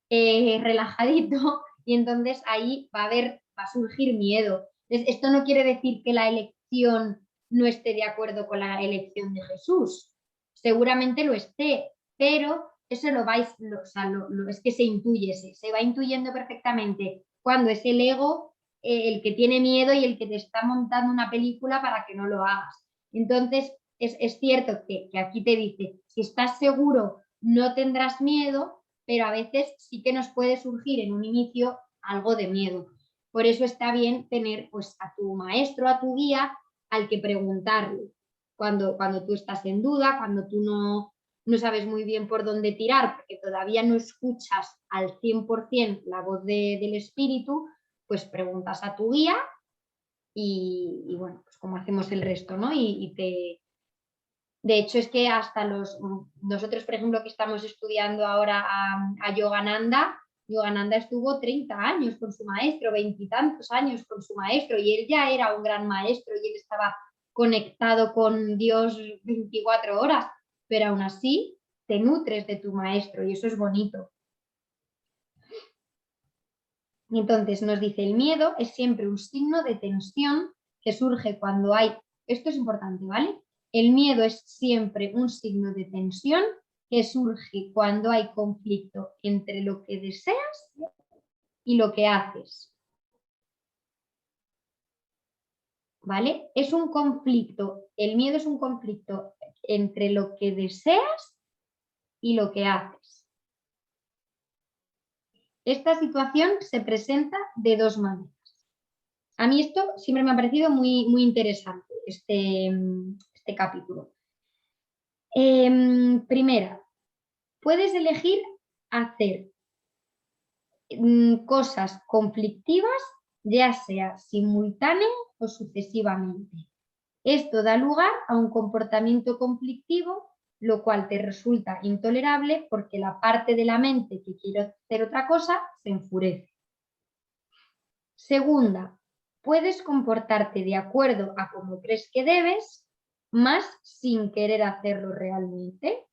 relajadito y entonces ahí va a surgir miedo. Entonces, esto no quiere decir que la elección no esté de acuerdo con la elección de Jesús. Seguramente lo esté, pero eso es que se intuye, se va intuyendo perfectamente cuando es el ego el que tiene miedo y el que te está montando una película para que no lo hagas. Entonces, es cierto que aquí te dice, si estás seguro no tendrás miedo, pero a veces sí que nos puede surgir en un inicio algo de miedo. Por eso está bien tener pues, a tu maestro, a tu guía, al que preguntarle. Cuando tú estás en duda, cuando tú no sabes muy bien por dónde tirar, porque todavía no escuchas al 100% la voz del espíritu, pues preguntas a tu guía y bueno, pues como hacemos el resto, ¿no? De hecho, es que hasta nosotros, por ejemplo, que estamos estudiando ahora a Yogananda, Yogananda estuvo 30 años con su maestro, 20 y tantos años con su maestro, y él ya era un gran maestro y él estaba conectado con Dios 24 horas, pero aún así te nutres de tu maestro y eso es bonito. Y entonces nos dice, el miedo es siempre un signo de tensión que surge cuando hay, esto es importante, ¿vale? El miedo es siempre un signo de tensión que surge cuando hay conflicto entre lo que deseas y lo que haces. ¿Vale? Es un conflicto, el miedo es un conflicto entre lo que deseas y lo que haces. Esta situación se presenta de dos maneras. A mí esto siempre me ha parecido muy, muy interesante, este capítulo. Primera, puedes elegir hacer cosas conflictivas, ya sea simultáneo o sucesivamente. Esto da lugar a un comportamiento conflictivo, lo cual te resulta intolerable porque la parte de la mente que quiere hacer otra cosa se enfurece. Segunda, puedes comportarte de acuerdo a cómo crees que debes, más sin querer hacerlo realmente.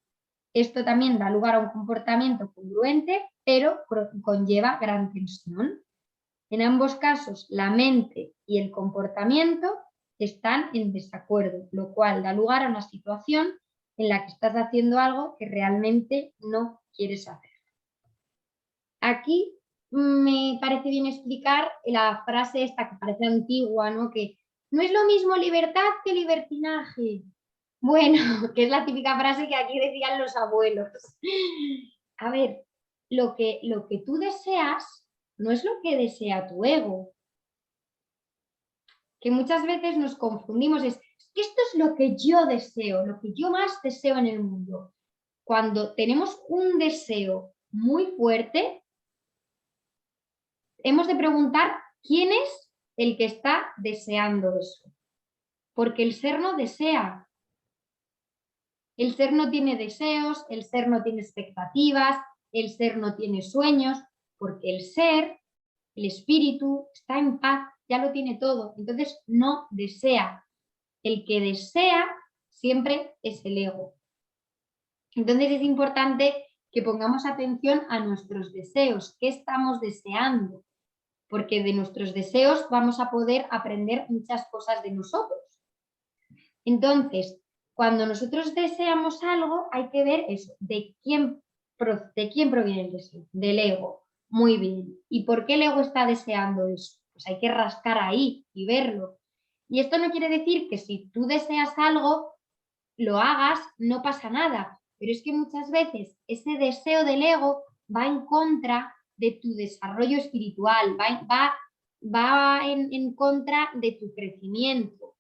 Esto también da lugar a un comportamiento congruente, pero conlleva gran tensión. En ambos casos, la mente y el comportamiento están en desacuerdo, lo cual da lugar a una situación en la que estás haciendo algo que realmente no quieres hacer. Aquí me parece bien explicar la frase esta que parece antigua, ¿no? Que no es lo mismo libertad que libertinaje. Bueno, que es la típica frase que aquí decían los abuelos. A ver, lo que tú deseas no es lo que desea tu ego. Que muchas veces nos confundimos, es que esto es lo que yo deseo, lo que yo más deseo en el mundo. Cuando tenemos un deseo muy fuerte, hemos de preguntar quién es el que está deseando eso. Porque el ser no desea. El ser no tiene deseos, el ser no tiene expectativas, el ser no tiene sueños, porque el ser, el espíritu, está en paz, ya lo tiene todo. Entonces no desea. El que desea siempre es el ego. Entonces es importante que pongamos atención a nuestros deseos. ¿Qué estamos deseando? porque de nuestros deseos vamos a poder aprender muchas cosas de nosotros. Entonces, cuando nosotros deseamos algo, hay que ver eso, de quién proviene el deseo, del ego. Muy bien. ¿Y por qué el ego está deseando eso? Pues hay que rascar ahí y verlo. Y esto no quiere decir que si tú deseas algo, lo hagas, no pasa nada. Pero es que muchas veces ese deseo del ego va en contra de tu desarrollo espiritual, va en contra de tu crecimiento.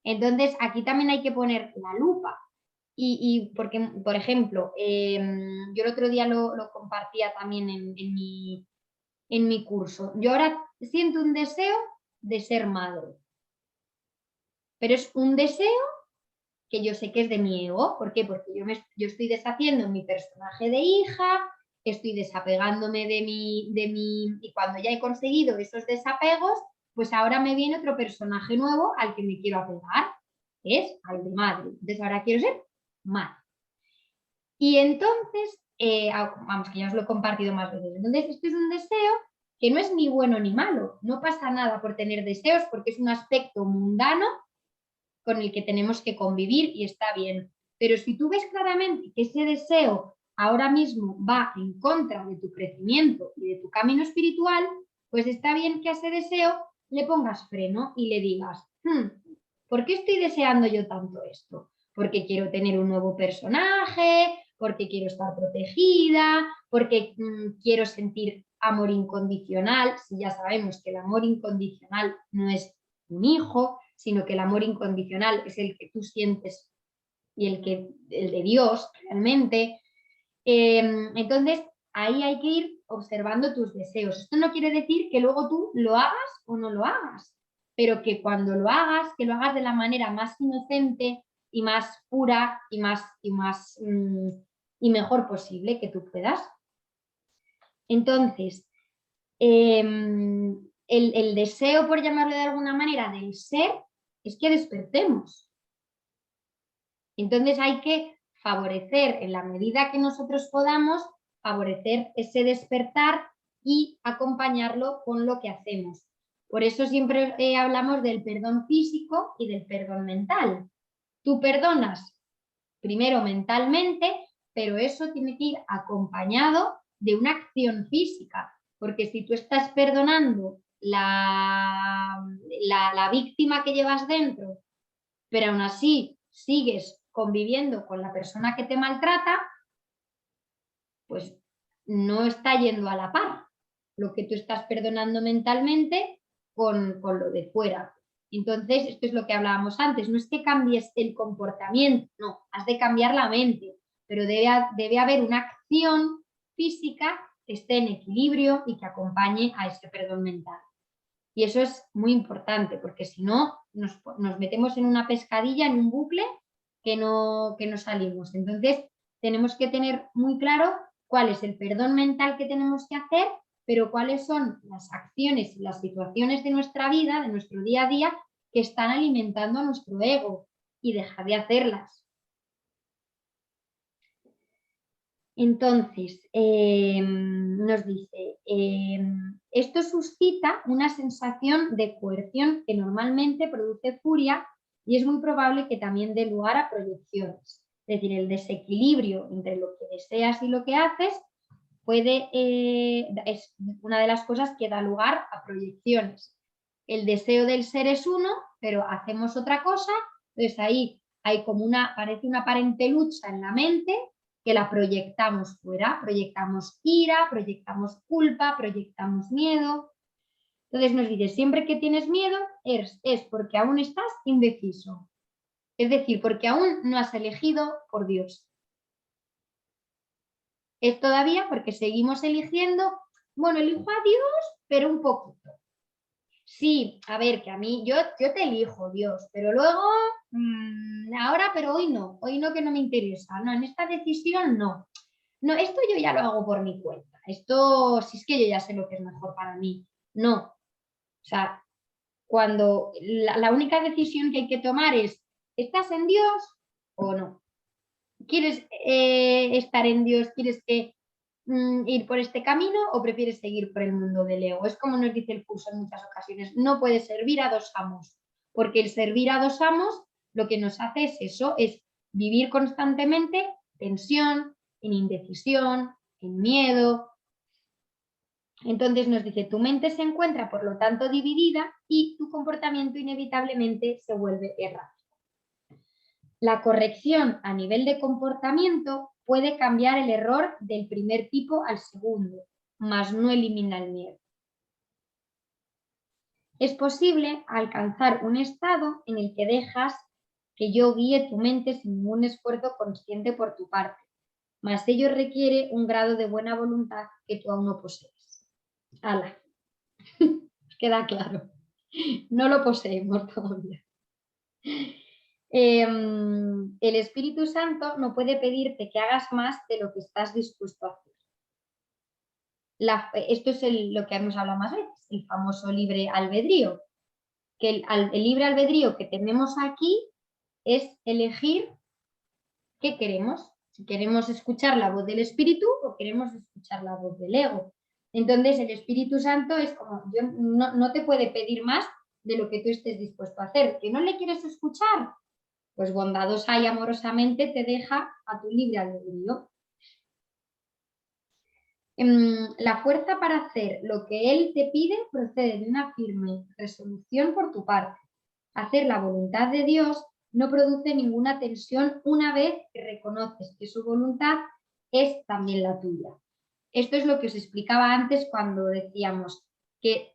Entonces, aquí también hay que poner la lupa. Y porque, por ejemplo, yo el otro día lo compartía también en mi curso. Yo ahora siento un deseo de ser madre, pero es un deseo que yo sé que es de mi ego. ¿Por qué? Porque yo estoy deshaciendo mi personaje de hija, estoy desapegándome de mi... Y cuando ya he conseguido esos desapegos, pues ahora me viene otro personaje nuevo al que me quiero apegar, que es al de madre. Entonces ahora quiero ser madre. Y entonces, vamos, que ya os lo he compartido más veces. Entonces, esto es un deseo que no es ni bueno ni malo. No pasa nada por tener deseos porque es un aspecto mundano con el que tenemos que convivir y está bien. Pero si tú ves claramente que ese deseo ahora mismo va en contra de tu crecimiento y de tu camino espiritual, pues está bien que a ese deseo le pongas freno y le digas, ¿por qué estoy deseando yo tanto esto? Porque quiero tener un nuevo personaje, porque quiero estar protegida, porque quiero sentir amor incondicional. Si ya sabemos que el amor incondicional no es un hijo, sino que el amor incondicional es el que tú sientes y el de Dios realmente. Entonces, ahí hay que ir observando tus deseos. Esto no quiere decir que luego tú lo hagas o no lo hagas, pero que cuando lo hagas, que lo hagas de la manera más inocente y más pura y mejor posible que tú puedas. Entonces, el deseo, por llamarlo de alguna manera, del ser, es que despertemos. Entonces hay que favorecer, en la medida que nosotros podamos, favorecer ese despertar y acompañarlo con lo que hacemos. Por eso siempre hablamos del perdón físico y del perdón mental. Tú perdonas primero mentalmente, pero eso tiene que ir acompañado de una acción física, porque si tú estás perdonando la víctima que llevas dentro, pero aún así sigues conviviendo con la persona que te maltrata, pues no está yendo a la par lo que tú estás perdonando mentalmente con lo de fuera. Entonces, esto es lo que hablábamos antes, no es que cambies el comportamiento, no, has de cambiar la mente, pero debe haber una acción física que esté en equilibrio y que acompañe a ese perdón mental. Y eso es muy importante, porque si no, nos metemos en una pescadilla, en un bucle que no salimos. Entonces, tenemos que tener muy claro cuál es el perdón mental que tenemos que hacer, pero cuáles son las acciones y las situaciones de nuestra vida, de nuestro día a día, que están alimentando a nuestro ego, y dejar de hacerlas. Entonces, nos dice, esto suscita una sensación de coerción que normalmente produce furia y es muy probable que también dé lugar a proyecciones. Es decir, el desequilibrio entre lo que deseas y lo que haces es una de las cosas que da lugar a proyecciones. El deseo del ser es uno, pero hacemos otra cosa, entonces ahí hay como parece una aparente lucha en la mente que la proyectamos fuera, proyectamos ira, proyectamos culpa, proyectamos miedo. Entonces nos dice, siempre que tienes miedo es porque aún estás indeciso, es decir, porque aún no has elegido por Dios. Es todavía porque seguimos eligiendo, bueno, elijo a Dios, pero un poquito. Sí, a ver, que a mí, yo te elijo, Dios, pero luego, ahora, pero hoy no que no me interesa, no, en esta decisión no. No, esto yo ya lo hago por mi cuenta, esto, si es que yo ya sé lo que es mejor para mí, no. O sea, cuando la única decisión que hay que tomar es, ¿estás en Dios o no? ¿Quieres estar en Dios? ¿Quieres que ir por este camino o prefieres seguir por el mundo del ego? Es como nos dice el curso en muchas ocasiones, no puedes servir a dos amos, porque el servir a dos amos lo que nos hace es eso, es vivir constantemente tensión, en indecisión, en miedo. Entonces nos dice, tu mente se encuentra por lo tanto dividida y tu comportamiento inevitablemente se vuelve errático. La corrección a nivel de comportamiento puede cambiar el error del primer tipo al segundo, mas no elimina el miedo. Es posible alcanzar un estado en el que dejas que yo guíe tu mente sin ningún esfuerzo consciente por tu parte, mas ello requiere un grado de buena voluntad que tú aún no posees. ¡Hala! Queda claro. No lo poseemos todavía. El Espíritu Santo no puede pedirte que hagas más de lo que estás dispuesto a hacer. Esto es lo que hemos hablado más veces, el famoso libre albedrío. Que el libre albedrío que tenemos aquí es elegir qué queremos. Si queremos escuchar la voz del Espíritu o queremos escuchar la voz del ego. Entonces el Espíritu Santo es como, no te puede pedir más de lo que tú estés dispuesto a hacer. ¿Que no le quieres escuchar? Pues bondadosa y amorosamente te deja a tu libre albedrío. La fuerza para hacer lo que Él te pide procede de una firme resolución por tu parte. Hacer la voluntad de Dios no produce ninguna tensión una vez que reconoces que su voluntad es también la tuya. Esto es lo que os explicaba antes cuando decíamos que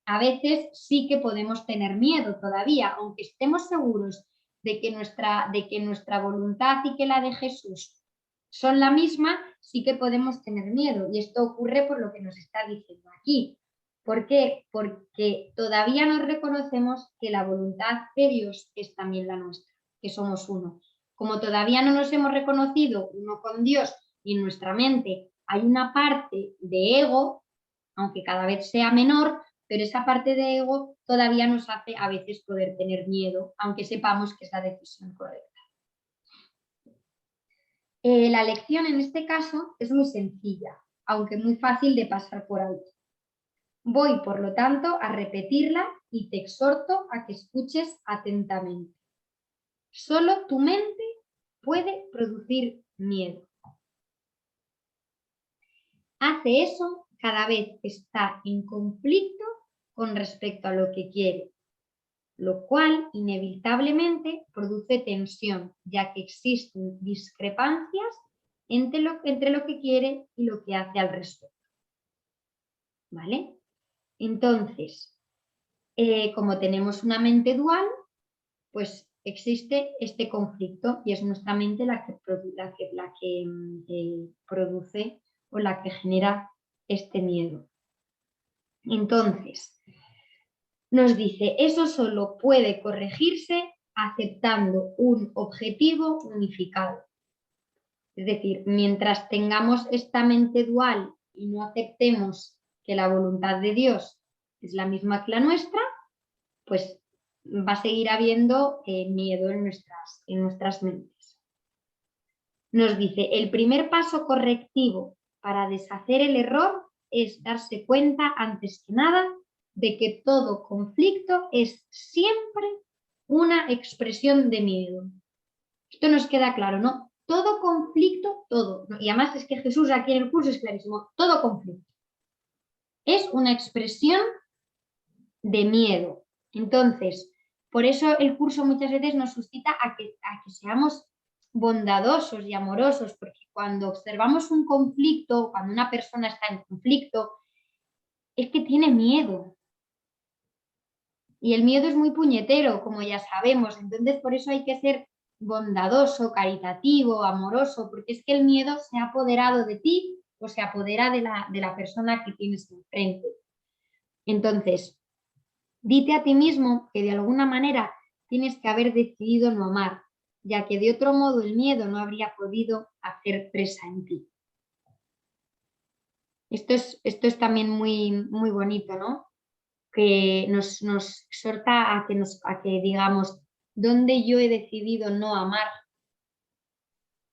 a veces sí que podemos tener miedo todavía, aunque estemos seguros de que nuestra voluntad y que la de Jesús son la misma, sí que podemos tener miedo. Y esto ocurre por lo que nos está diciendo aquí. ¿Por qué? Porque todavía no reconocemos que la voluntad de Dios es también la nuestra, que somos uno. Como todavía no nos hemos reconocido uno con Dios y en nuestra mente hay una parte de ego, aunque cada vez sea menor, pero esa parte de ego todavía nos hace a veces poder tener miedo, aunque sepamos que es la decisión correcta. La lección en este caso es muy sencilla, aunque muy fácil de pasar por alto. Voy, por lo tanto, a repetirla y te exhorto a que escuches atentamente. Solo tu mente puede producir miedo. Hace eso cada vez que está en conflicto con respecto a lo que quiere, lo cual inevitablemente produce tensión, ya que existen discrepancias entre lo que quiere y lo que hace al respecto. ¿Vale? Entonces, como tenemos una mente dual, pues existe este conflicto y es nuestra mente la que produce o la que genera este miedo. Entonces, nos dice, eso solo puede corregirse aceptando un objetivo unificado. Es decir, mientras tengamos esta mente dual y no aceptemos que la voluntad de Dios es la misma que la nuestra, pues va a seguir habiendo miedo en nuestras mentes. Nos dice, el primer paso correctivo para deshacer el error es darse cuenta, antes que nada, de que todo conflicto es siempre una expresión de miedo. Esto nos queda claro, ¿no? Todo conflicto, todo. Y además es que Jesús aquí en el curso es clarísimo, todo conflicto es una expresión de miedo. Entonces, por eso el curso muchas veces nos suscita a que seamos bondadosos y amorosos, porque cuando observamos un conflicto, cuando una persona está en conflicto, es que tiene miedo. Y el miedo es muy puñetero, como ya sabemos. Entonces, por eso hay que ser bondadoso, caritativo, amoroso, porque es que el miedo se ha apoderado de ti o se apodera de la persona que tienes enfrente. Entonces, dite a ti mismo que de alguna manera tienes que haber decidido no amar, ya que de otro modo el miedo no habría podido hacer presa en ti. Esto es también muy, muy bonito, ¿no? Que nos exhorta a que digamos, ¿dónde yo he decidido no amar?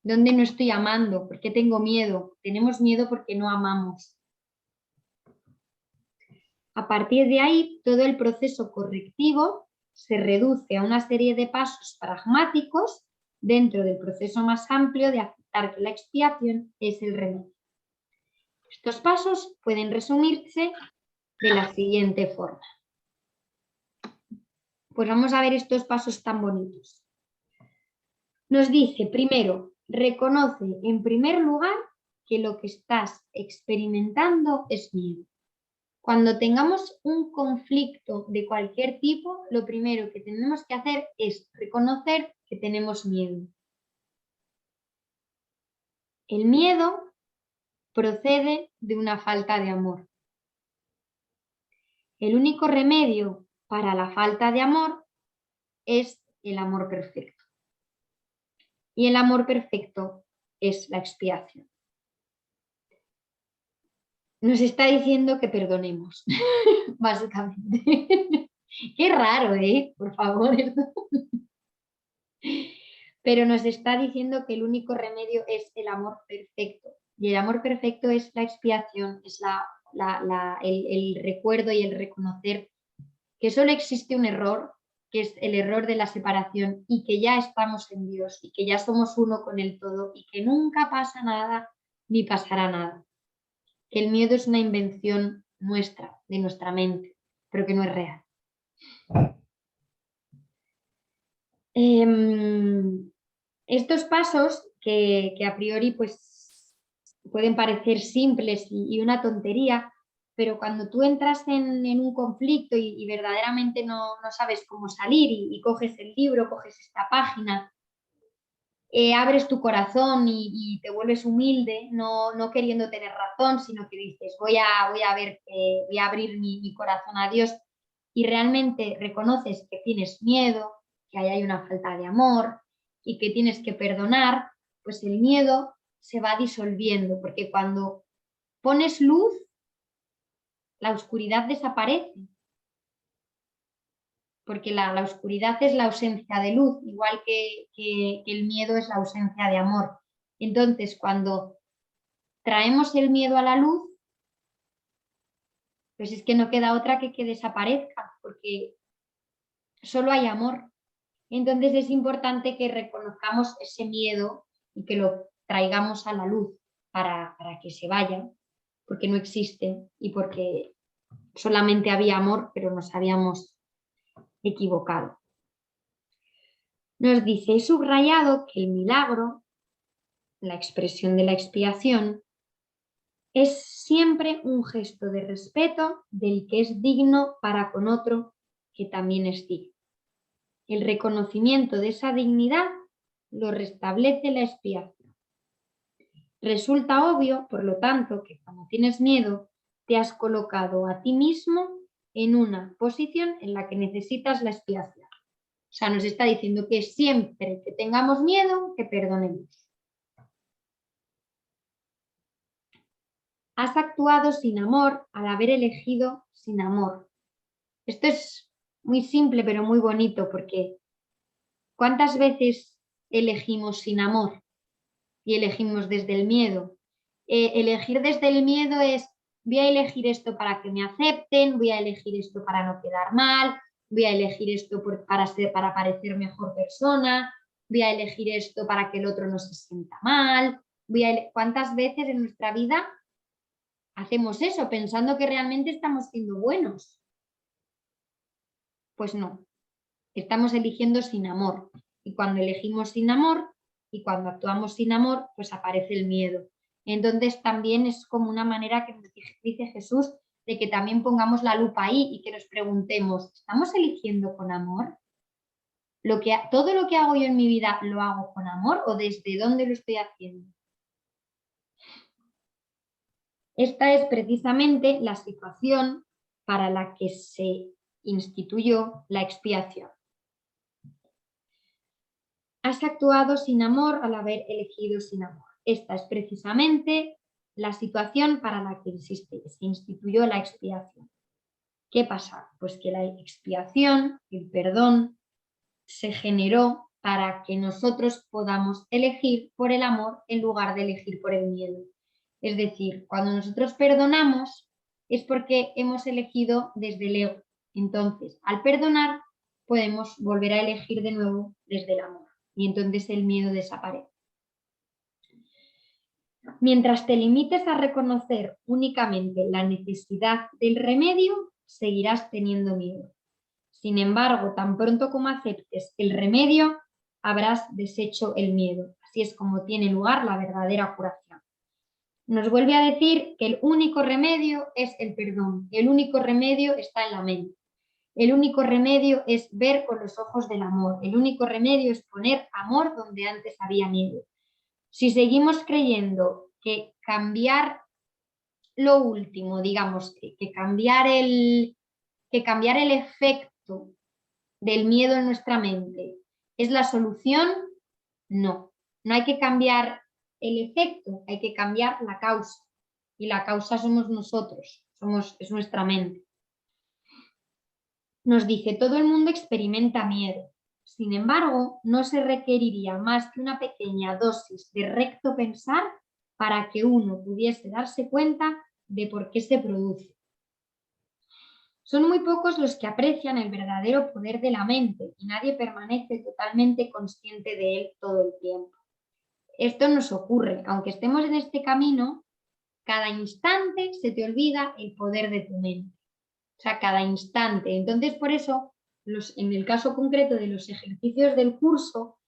¿Dónde no estoy amando? ¿Por qué tengo miedo? Tenemos miedo porque no amamos. A partir de ahí, todo el proceso correctivo se reduce a una serie de pasos pragmáticos dentro del proceso más amplio de aceptar que la expiación es el remedio. Estos pasos pueden resumirse de la siguiente forma. Pues vamos a ver estos pasos tan bonitos. Nos dice, primero, reconoce en primer lugar que lo que estás experimentando es miedo. Cuando tengamos un conflicto de cualquier tipo, lo primero que tenemos que hacer es reconocer que tenemos miedo. El miedo procede de una falta de amor. El único remedio para la falta de amor es el amor perfecto. Y el amor perfecto es la expiación. Nos está diciendo que perdonemos, básicamente. Qué raro, ¿eh? Por favor. Pero nos está diciendo que el único remedio es el amor perfecto. Y el amor perfecto es la expiación, es el recuerdo y el reconocer que solo existe un error, que es el error de la separación, y que ya estamos en Dios, y que ya somos uno con el todo, y que nunca pasa nada ni pasará nada. Que el miedo es una invención nuestra, de nuestra mente, pero que no es real. Estos pasos que a priori pues, pueden parecer simples y una tontería, pero cuando tú entras en un conflicto y verdaderamente no sabes cómo salir y coges el libro, coges esta página, abres tu corazón y te vuelves humilde, no queriendo tener razón, sino que dices, voy a abrir mi corazón a Dios, y realmente reconoces que tienes miedo, que ahí hay una falta de amor y que tienes que perdonar, pues el miedo se va disolviendo, porque cuando pones luz, la oscuridad desaparece. Porque la oscuridad es la ausencia de luz, igual que el miedo es la ausencia de amor. Entonces, cuando traemos el miedo a la luz, pues es que no queda otra que desaparezca, porque solo hay amor. Entonces es importante que reconozcamos ese miedo y que lo traigamos a la luz para que se vaya, porque no existe y porque solamente había amor, pero nos habíamos equivocado. Nos dice, he subrayado que el milagro, la expresión de la expiación, es siempre un gesto de respeto del que es digno para con otro que también es digno. El reconocimiento de esa dignidad lo restablece la expiación. Resulta obvio, por lo tanto, que cuando tienes miedo, te has colocado a ti mismo en una posición en la que necesitas la expiación. O sea, nos está diciendo que siempre que tengamos miedo, que perdonemos. Has actuado sin amor al haber elegido sin amor. Esto es muy simple, pero muy bonito, porque ¿cuántas veces elegimos sin amor y elegimos desde el miedo? Elegir desde el miedo es, voy a elegir esto para que me acepten, voy a elegir esto para no quedar mal, voy a elegir esto para parecer mejor persona, voy a elegir esto para que el otro no se sienta mal. ¿Cuántas veces en nuestra vida hacemos eso pensando que realmente estamos siendo buenos? Pues no, estamos eligiendo sin amor. Y cuando elegimos sin amor y cuando actuamos sin amor, pues aparece el miedo. Entonces también es como una manera que nos dice Jesús de que también pongamos la lupa ahí y que nos preguntemos, ¿estamos eligiendo con amor? ¿Todo lo que hago yo en mi vida lo hago con amor o desde dónde lo estoy haciendo? Esta es precisamente la situación para la que se instituyó la expiación. Has actuado sin amor al haber elegido sin amor. Esta es precisamente la situación para la que se instituyó la expiación. ¿Qué pasa? Pues que la expiación, el perdón, se generó para que nosotros podamos elegir por el amor en lugar de elegir por el miedo. Es decir, cuando nosotros perdonamos es porque hemos elegido desde el ego. Entonces, al perdonar, podemos volver a elegir de nuevo desde el amor. Y entonces el miedo desaparece. Mientras te limites a reconocer únicamente la necesidad del remedio, seguirás teniendo miedo. Sin embargo, tan pronto como aceptes el remedio, habrás deshecho el miedo. Así es como tiene lugar la verdadera curación. Nos vuelve a decir que el único remedio es el perdón. El único remedio está en la mente. El único remedio es ver con los ojos del amor. El único remedio es poner amor donde antes había miedo. Si seguimos creyendo que cambiar lo último, digamos, que cambiar el efecto del miedo en nuestra mente es la solución, no. No hay que cambiar el efecto, hay que cambiar la causa. Y la causa somos nosotros, es nuestra mente. Nos dice, todo el mundo experimenta miedo. Sin embargo, no se requeriría más que una pequeña dosis de recto pensar para que uno pudiese darse cuenta de por qué se produce. Son muy pocos los que aprecian el verdadero poder de la mente y nadie permanece totalmente consciente de él todo el tiempo. Esto nos ocurre, aunque estemos en este camino, cada instante se te olvida el poder de tu mente. O sea, cada instante. Entonces, por eso, en el caso concreto de los ejercicios del curso,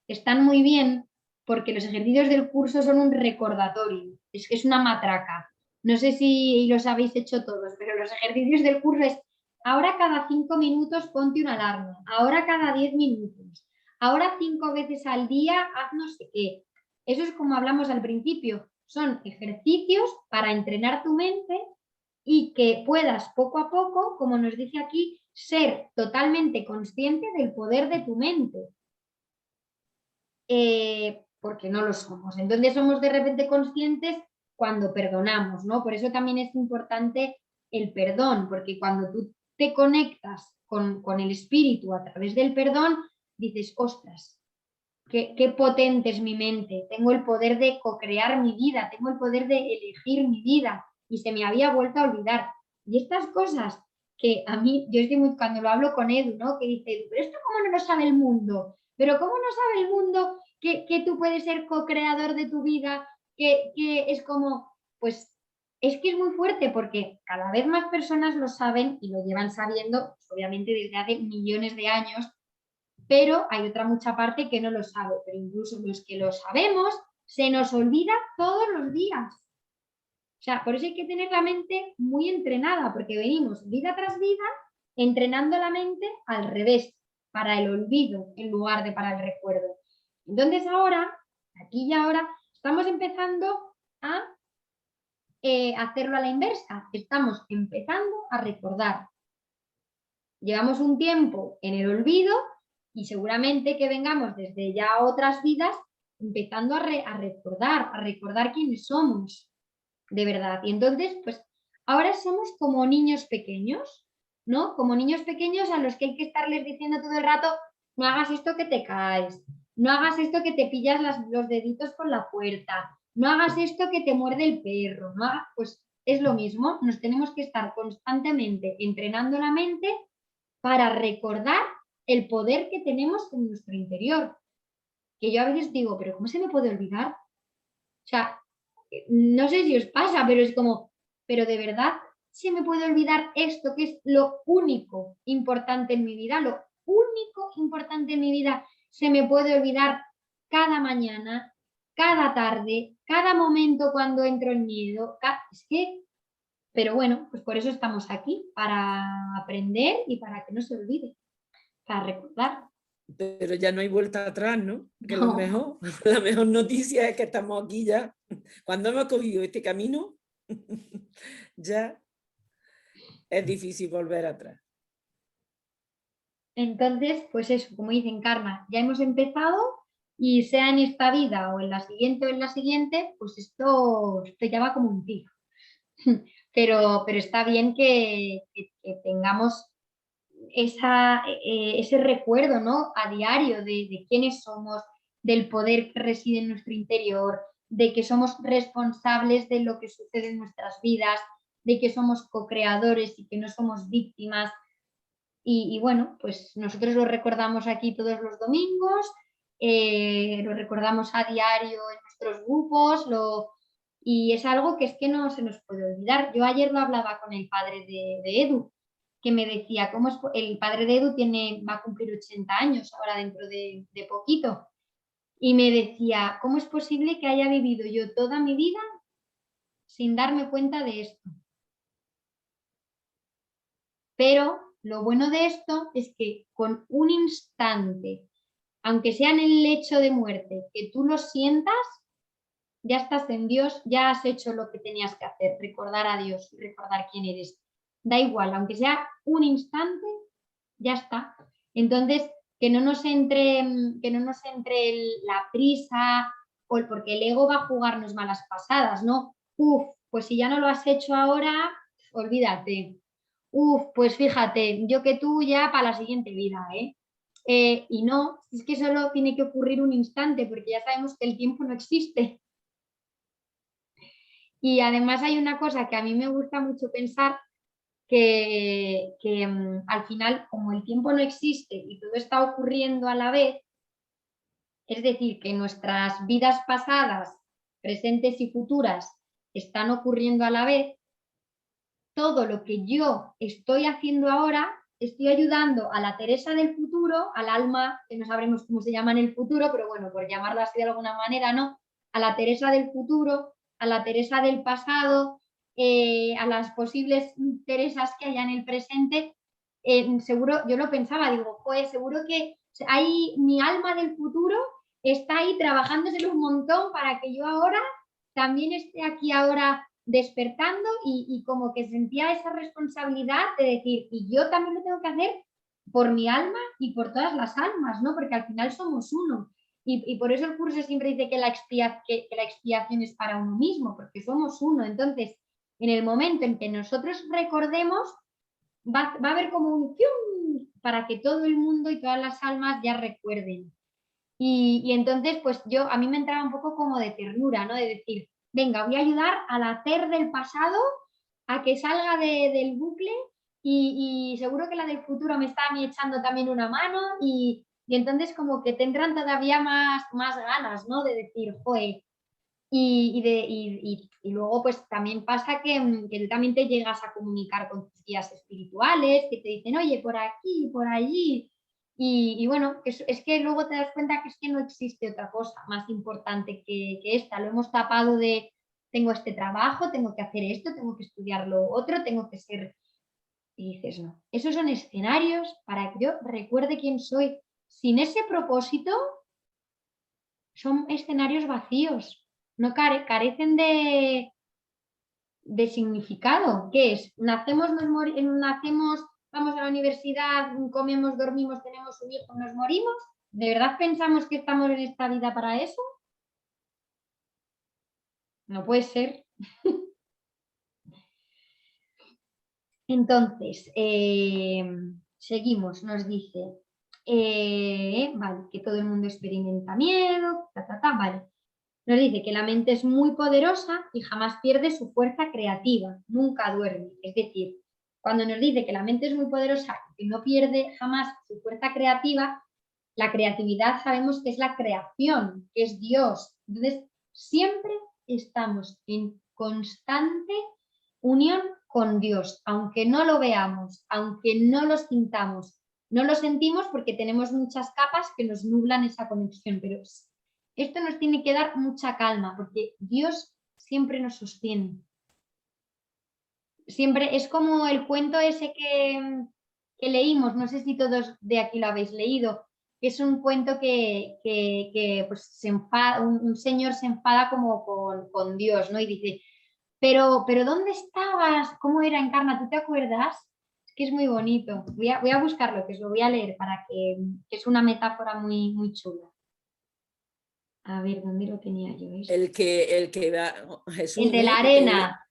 están muy bien porque los ejercicios del curso son un recordatorio. Es que es una matraca. No sé si los habéis hecho todos, pero los ejercicios del curso es ahora cada 5 minutos ponte una alarma, ahora cada 10 minutos, ahora 5 veces al día haz no sé qué. Eso es como hablamos al principio. Son ejercicios para entrenar tu mente y que puedas poco a poco, como nos dice aquí, ser totalmente consciente del poder de tu mente. Porque no lo somos. Entonces somos de repente conscientes cuando perdonamos, ¿no? Por eso también es importante el perdón, porque cuando tú te conectas con el espíritu a través del perdón, dices, ostras, qué potente es mi mente, tengo el poder de co-crear mi vida, tengo el poder de elegir mi vida y se me había vuelto a olvidar. Y estas cosas que a mí, yo estoy muy, cuando lo hablo con Edu, ¿no? Que dice, pero esto cómo no lo sabe el mundo, pero cómo no sabe el mundo que tú puedes ser co-creador de tu vida, que es como, pues es que es muy fuerte porque cada vez más personas lo saben y lo llevan sabiendo, pues, obviamente desde hace millones de años, pero hay otra mucha parte que no lo sabe, pero incluso los que lo sabemos, se nos olvida todos los días. O sea, por eso hay que tener la mente muy entrenada, porque venimos vida tras vida entrenando la mente al revés, para el olvido en lugar de para el recuerdo. Entonces ahora, aquí y ahora, estamos empezando a hacerlo a la inversa. Estamos empezando a recordar. Llevamos un tiempo en el olvido y seguramente que vengamos desde ya otras vidas empezando a recordar quiénes somos de verdad. Y entonces, pues ahora somos como niños pequeños, ¿no? Como niños pequeños a los que hay que estarles diciendo todo el rato, no hagas esto que te caes, no hagas esto que te pillas los deditos con la puerta, no hagas esto que te muerde el perro, ¿no? Pues es lo mismo, nos tenemos que estar constantemente entrenando la mente para recordar el poder que tenemos en nuestro interior. Que yo a veces digo, pero ¿cómo se me puede olvidar? O sea, no sé si os pasa, pero es como, pero de verdad se me puede olvidar esto que es lo único importante en mi vida, lo único importante en mi vida, se me puede olvidar cada mañana, cada tarde, cada momento cuando entro en miedo. Es que, pero bueno, pues por eso estamos aquí, para aprender y para que no se olvide, para recordar. Pero ya no hay vuelta atrás, ¿no? Que No. la mejor noticia es que estamos aquí ya. Cuando hemos cogido este camino, ya es difícil volver atrás. Entonces, pues eso, como dicen Karma, ya hemos empezado y sea en esta vida o en la siguiente, pues esto ya va como un tiro. Pero está bien que tengamos ese recuerdo, ¿no? A diario de quiénes somos, del poder que reside en nuestro interior, de que somos responsables de lo que sucede en nuestras vidas, de que somos co-creadores y que no somos víctimas. Y bueno, pues nosotros lo recordamos aquí todos los domingos, lo recordamos a diario en nuestros grupos, y es algo que es que no se nos puede olvidar. Yo ayer lo hablaba con el padre de Edu, que me decía, ¿cómo es? El padre de Edu va a cumplir 80 años ahora dentro de poquito, y me decía, ¿cómo es posible que haya vivido yo toda mi vida sin darme cuenta de esto? Pero lo bueno de esto es que con un instante, aunque sea en el lecho de muerte, que tú lo sientas, ya estás en Dios, ya has hecho lo que tenías que hacer, recordar a Dios, recordar quién eres. Da igual, aunque sea un instante, ya está. Entonces, que no nos entre la prisa, porque el ego va a jugarnos malas pasadas, ¿no? Pues si ya no lo has hecho ahora, olvídate. Pues fíjate, yo que tú ya para la siguiente vida, ¿eh? Y no, es que solo tiene que ocurrir un instante, porque ya sabemos que el tiempo no existe. Y además hay una cosa que a mí me gusta mucho pensar, que al final, como el tiempo no existe y todo está ocurriendo a la vez, es decir, que nuestras vidas pasadas, presentes y futuras están ocurriendo a la vez, todo lo que yo estoy haciendo ahora, estoy ayudando a la Teresa del futuro, al alma, que no sabremos cómo se llama en el futuro, pero bueno, por llamarla así de alguna manera, ¿no? A la Teresa del futuro, a la Teresa del pasado, a las posibles Teresas que haya en el presente. Seguro, yo lo pensaba, digo, pues seguro que hay mi alma del futuro está ahí trabajándose un montón para que yo ahora también esté aquí ahora despertando, y como que sentía esa responsabilidad de decir, y yo también lo tengo que hacer por mi alma y por todas las almas, ¿no? Porque al final somos uno. Y por eso el curso siempre dice que la expiación es para uno mismo, porque somos uno. Entonces, en el momento en que nosotros recordemos, va a haber como un ¡pium! Para que todo el mundo y todas las almas ya recuerden. Y entonces, pues a mí me entraba un poco como de ternura, ¿no? De decir, venga, voy a ayudar al hacer del pasado a que salga del bucle, y seguro que la del futuro me está a mí echando también una mano, y entonces como que tendrán todavía más ganas, ¿no? De decir, joder. Y luego pues también pasa que tú también te llegas a comunicar con tus guías espirituales, que te dicen, oye, por aquí, por allí. Y bueno, es que luego te das cuenta que es que no existe otra cosa más importante que esta. Lo hemos tapado de, tengo este trabajo, tengo que hacer esto, tengo que estudiar lo otro, tengo que ser... Y dices, no, esos son escenarios para que yo recuerde quién soy. Sin ese propósito, son escenarios vacíos, no carecen de significado. ¿Qué es? Nacemos, vamos a la universidad, comemos, dormimos, tenemos un hijo, nos morimos. ¿De verdad pensamos que estamos en esta vida para eso? No puede ser. Entonces, seguimos, nos dice, vale, que todo el mundo experimenta miedo, vale. Nos dice que la mente es muy poderosa y jamás pierde su fuerza creativa, nunca duerme. Es decir, cuando nos dice que la mente es muy poderosa y que no pierde jamás su fuerza creativa, la creatividad sabemos que es la creación, que es Dios. Entonces, siempre estamos en constante unión con Dios, aunque no lo veamos, aunque no lo sintamos. No lo sentimos porque tenemos muchas capas que nos nublan esa conexión, pero esto nos tiene que dar mucha calma, porque Dios siempre nos sostiene. Siempre es como el cuento ese que leímos, no sé si todos de aquí lo habéis leído, que es un cuento que pues se enfada, un señor se enfada como con Dios, ¿no? Y dice, pero ¿dónde estabas? ¿Cómo era, Encarna? ¿Tú te acuerdas? Es que es muy bonito. Voy a buscarlo, que os lo voy a leer, para que es una metáfora muy, muy chula. A ver, ¿dónde lo tenía yo? El que va, Jesús, El de ¿no? la arena.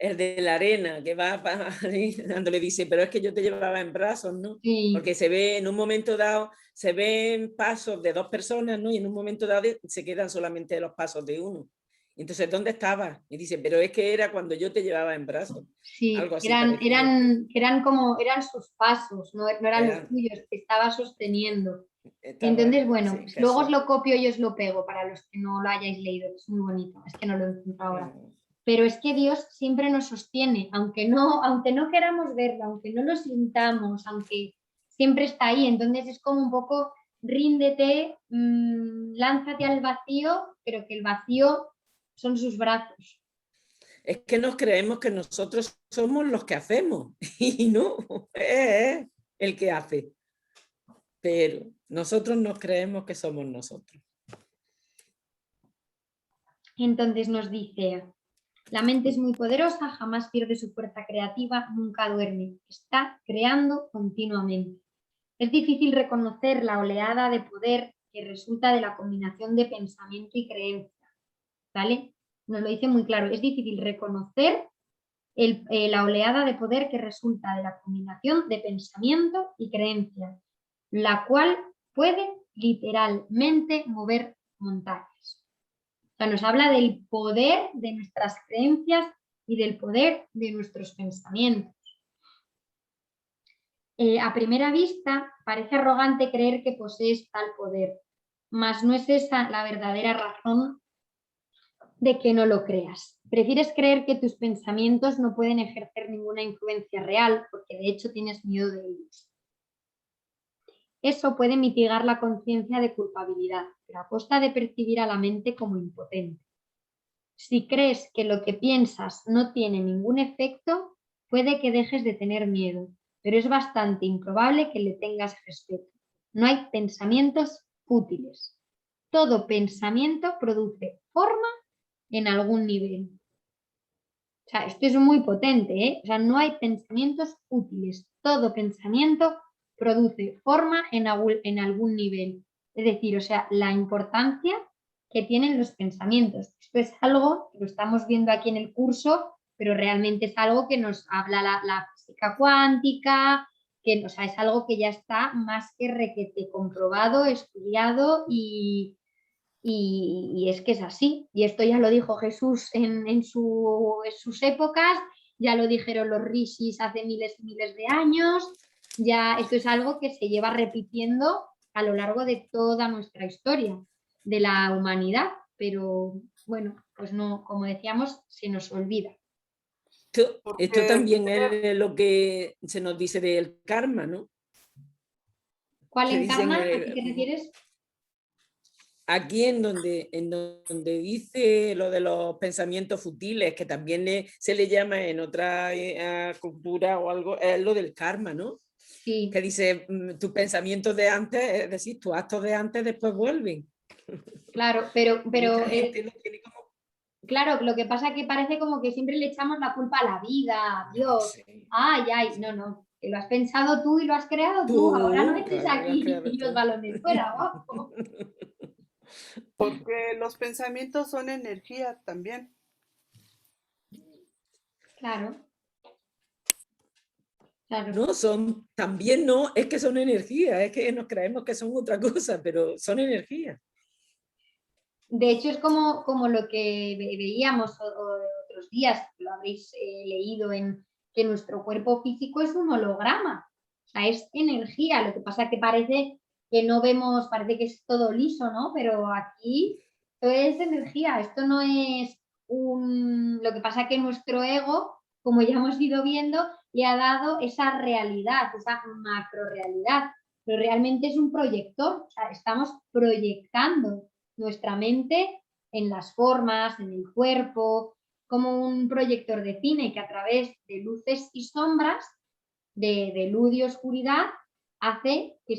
el de la arena, que va cuando le dice, pero es que yo te llevaba en brazos, ¿no? Sí. Porque se ve en un momento dado, se ven pasos de 2 personas, ¿no? Y en un momento dado se quedan solamente los pasos de uno. Entonces, ¿dónde estabas? Y dice, pero es que era cuando yo te llevaba en brazos. Sí, Algo así parecido. eran sus pasos, no eran los tuyos, que estaba sosteniendo. Entonces, bueno, Sí, pues que luego eso. os lo copio y os lo pego para los que no lo hayáis leído, que es muy bonito, es que no lo encuentro ahora. Pero es que Dios siempre nos sostiene, aunque no queramos verlo, aunque no lo sintamos, aunque siempre está ahí. Entonces es como un poco, ríndete, lánzate al vacío, pero que el vacío son sus brazos. Es que nos creemos que nosotros somos los que hacemos y no, es el que hace. Pero nosotros nos creemos que somos nosotros. Entonces nos dice, la mente es muy poderosa, jamás pierde su fuerza creativa, nunca duerme, está creando continuamente. Es difícil reconocer la oleada de poder que resulta de la combinación de pensamiento y creencia, ¿vale? Nos lo dice muy claro, es difícil reconocer la oleada de poder que resulta de la combinación de pensamiento y creencia, la cual puede literalmente mover montañas. O sea, nos habla del poder de nuestras creencias y del poder de nuestros pensamientos. A primera vista, parece arrogante creer que posees tal poder, mas no es esa la verdadera razón de que no lo creas. Prefieres creer que tus pensamientos no pueden ejercer ninguna influencia real, porque de hecho tienes miedo de ellos. Eso puede mitigar la conciencia de culpabilidad, pero a costa de percibir a la mente como impotente. Si crees que lo que piensas no tiene ningún efecto, puede que dejes de tener miedo, pero es bastante improbable que le tengas respeto. No hay pensamientos fútiles. Todo pensamiento produce forma en algún nivel. O sea, esto es muy potente, ¿eh? O sea, no hay pensamientos útiles. Todo pensamiento produce forma en algún nivel. Es decir, o sea, la importancia que tienen los pensamientos. Esto es algo que lo estamos viendo aquí en el curso, pero realmente es algo que nos habla la física cuántica, que, o sea, es algo que ya está más que requete comprobado, estudiado y es que es así. Y esto ya lo dijo Jesús en sus épocas, ya lo dijeron los rishis hace miles y miles de años, ya esto es algo que se lleva repitiendo a lo largo de toda nuestra historia de la humanidad, pero bueno, pues no, como decíamos, se nos olvida. Esto también es lo que se nos dice del karma, ¿no? ¿Cuál Que dicen, encarna? ¿A qué te refieres? aquí en donde dice lo de los pensamientos futiles, que también se le llama en otra cultura o algo, es lo del karma, ¿no? Sí. Que dice, tus pensamientos de antes, es decir, tus actos de antes después vuelven. Claro, pero Mucha gente lo tiene como... claro, lo que pasa es que parece como que siempre le echamos la culpa a la vida, a Dios. Sí. Ay, ay, no, que lo has pensado tú y lo has creado tú. Ahora no Tú, estés claro, lo has aquí creado y los tú. balones fuera, guapo. Porque los pensamientos son energía también. Claro, claro. No, también no, es que son energía, es que nos creemos que son otra cosa, pero son energía. De hecho, es como lo que veíamos otros días, lo habréis leído en que nuestro cuerpo físico es un holograma. O sea, es energía. Lo que pasa es que parece que no vemos, parece que es todo liso, ¿no? Pero aquí todo es energía. Esto no es Lo que pasa es que nuestro ego, como ya hemos ido viendo, le ha dado esa realidad, esa macro realidad. Pero realmente es un proyector. O sea, estamos proyectando nuestra mente en las formas, en el cuerpo, como un proyector de cine que a través de luces y sombras, de luz y oscuridad, hace que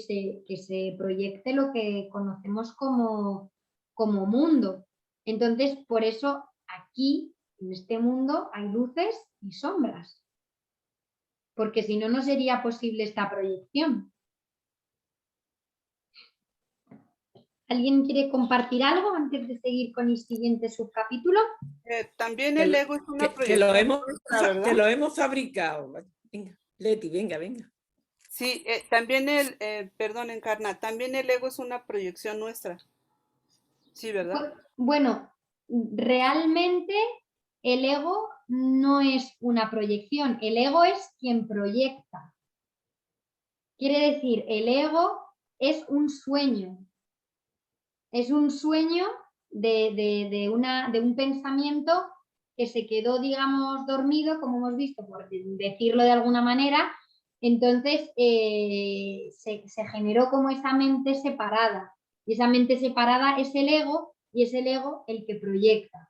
se proyecte lo que conocemos como mundo. Entonces, por eso aquí, en este mundo, hay luces y sombras, porque si no, no sería posible esta proyección. ¿Alguien quiere compartir algo antes de seguir con el siguiente subcapítulo? También Que el lo- ego es una que lo proyección hemos, nuestra, ¿verdad? que lo hemos fabricado. Venga, Leti, venga, venga. Sí, también perdón, Encarna, también el ego es una proyección nuestra. Sí, ¿verdad? Bueno, realmente el ego no es una proyección, el ego es quien proyecta. Quiere decir, el ego es un sueño de un pensamiento que se quedó, digamos, dormido, como hemos visto, por decirlo de alguna manera. Entonces se generó como esa mente separada, y esa mente separada es el ego, y es el ego el que proyecta.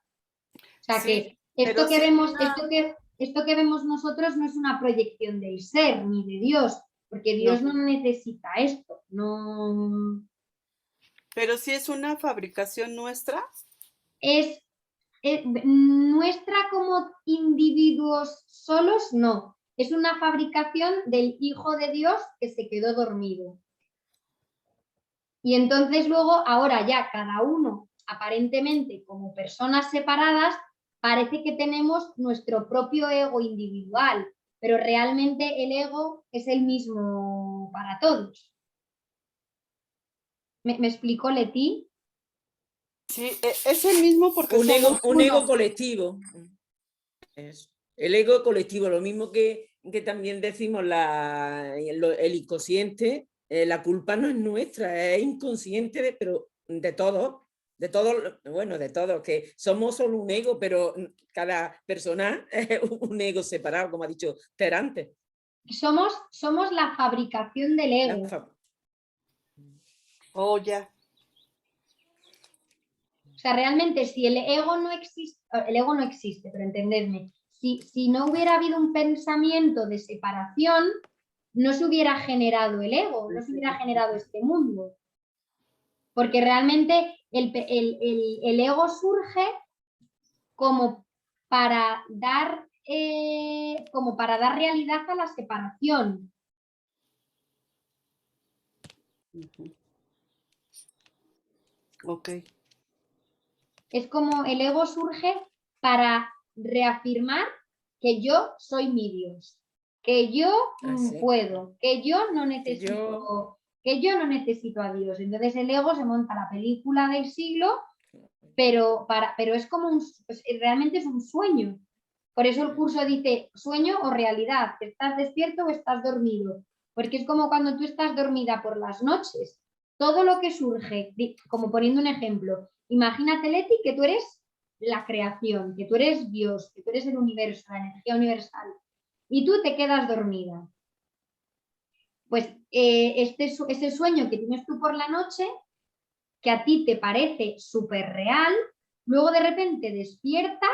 O sea Sí, que pero esto que sí es vemos, una... esto que vemos nosotros no es una proyección del ser ni de Dios, porque Dios No, no necesita esto, no pero sí es una fabricación nuestra. es nuestra como individuos solos, no. Es una fabricación del Hijo de Dios que se quedó dormido. Y entonces luego, ahora ya cada uno, aparentemente como personas separadas, parece que tenemos nuestro propio ego individual, pero realmente el ego es el mismo para todos. ¿Me explicó, Leti? Sí, es el mismo porque Un somos ego uno. colectivo. Eso. El ego colectivo, lo mismo que también decimos el inconsciente, la culpa no es nuestra, es inconsciente, pero de todos, bueno, de todos, que somos solo un ego, pero cada persona es un ego separado, como ha dicho Ter antes. Somos la fabricación del ego. Oh, ya. O sea, realmente si el ego no existe, pero entendedme, si no hubiera habido un pensamiento de separación, no se hubiera generado el ego, no se hubiera generado este mundo. Porque realmente el ego surge como para dar realidad a la separación. Ok. Es como el ego surge para reafirmar que yo soy mi Dios, que yo puedo, que yo no necesito, a Dios. Entonces el ego se monta la película del siglo, pero es como realmente es un sueño. Por eso el curso dice sueño o realidad, ¿estás despierto o estás dormido? Porque es como cuando tú estás dormida por las noches, todo lo que surge, como poniendo un ejemplo, imagínate, Leti, que tú eres la creación, que tú eres Dios, que tú eres el universo, la energía universal, y tú te quedas dormida. Pues ese sueño que tienes tú por la noche, que a ti te parece súper real, luego de repente despiertas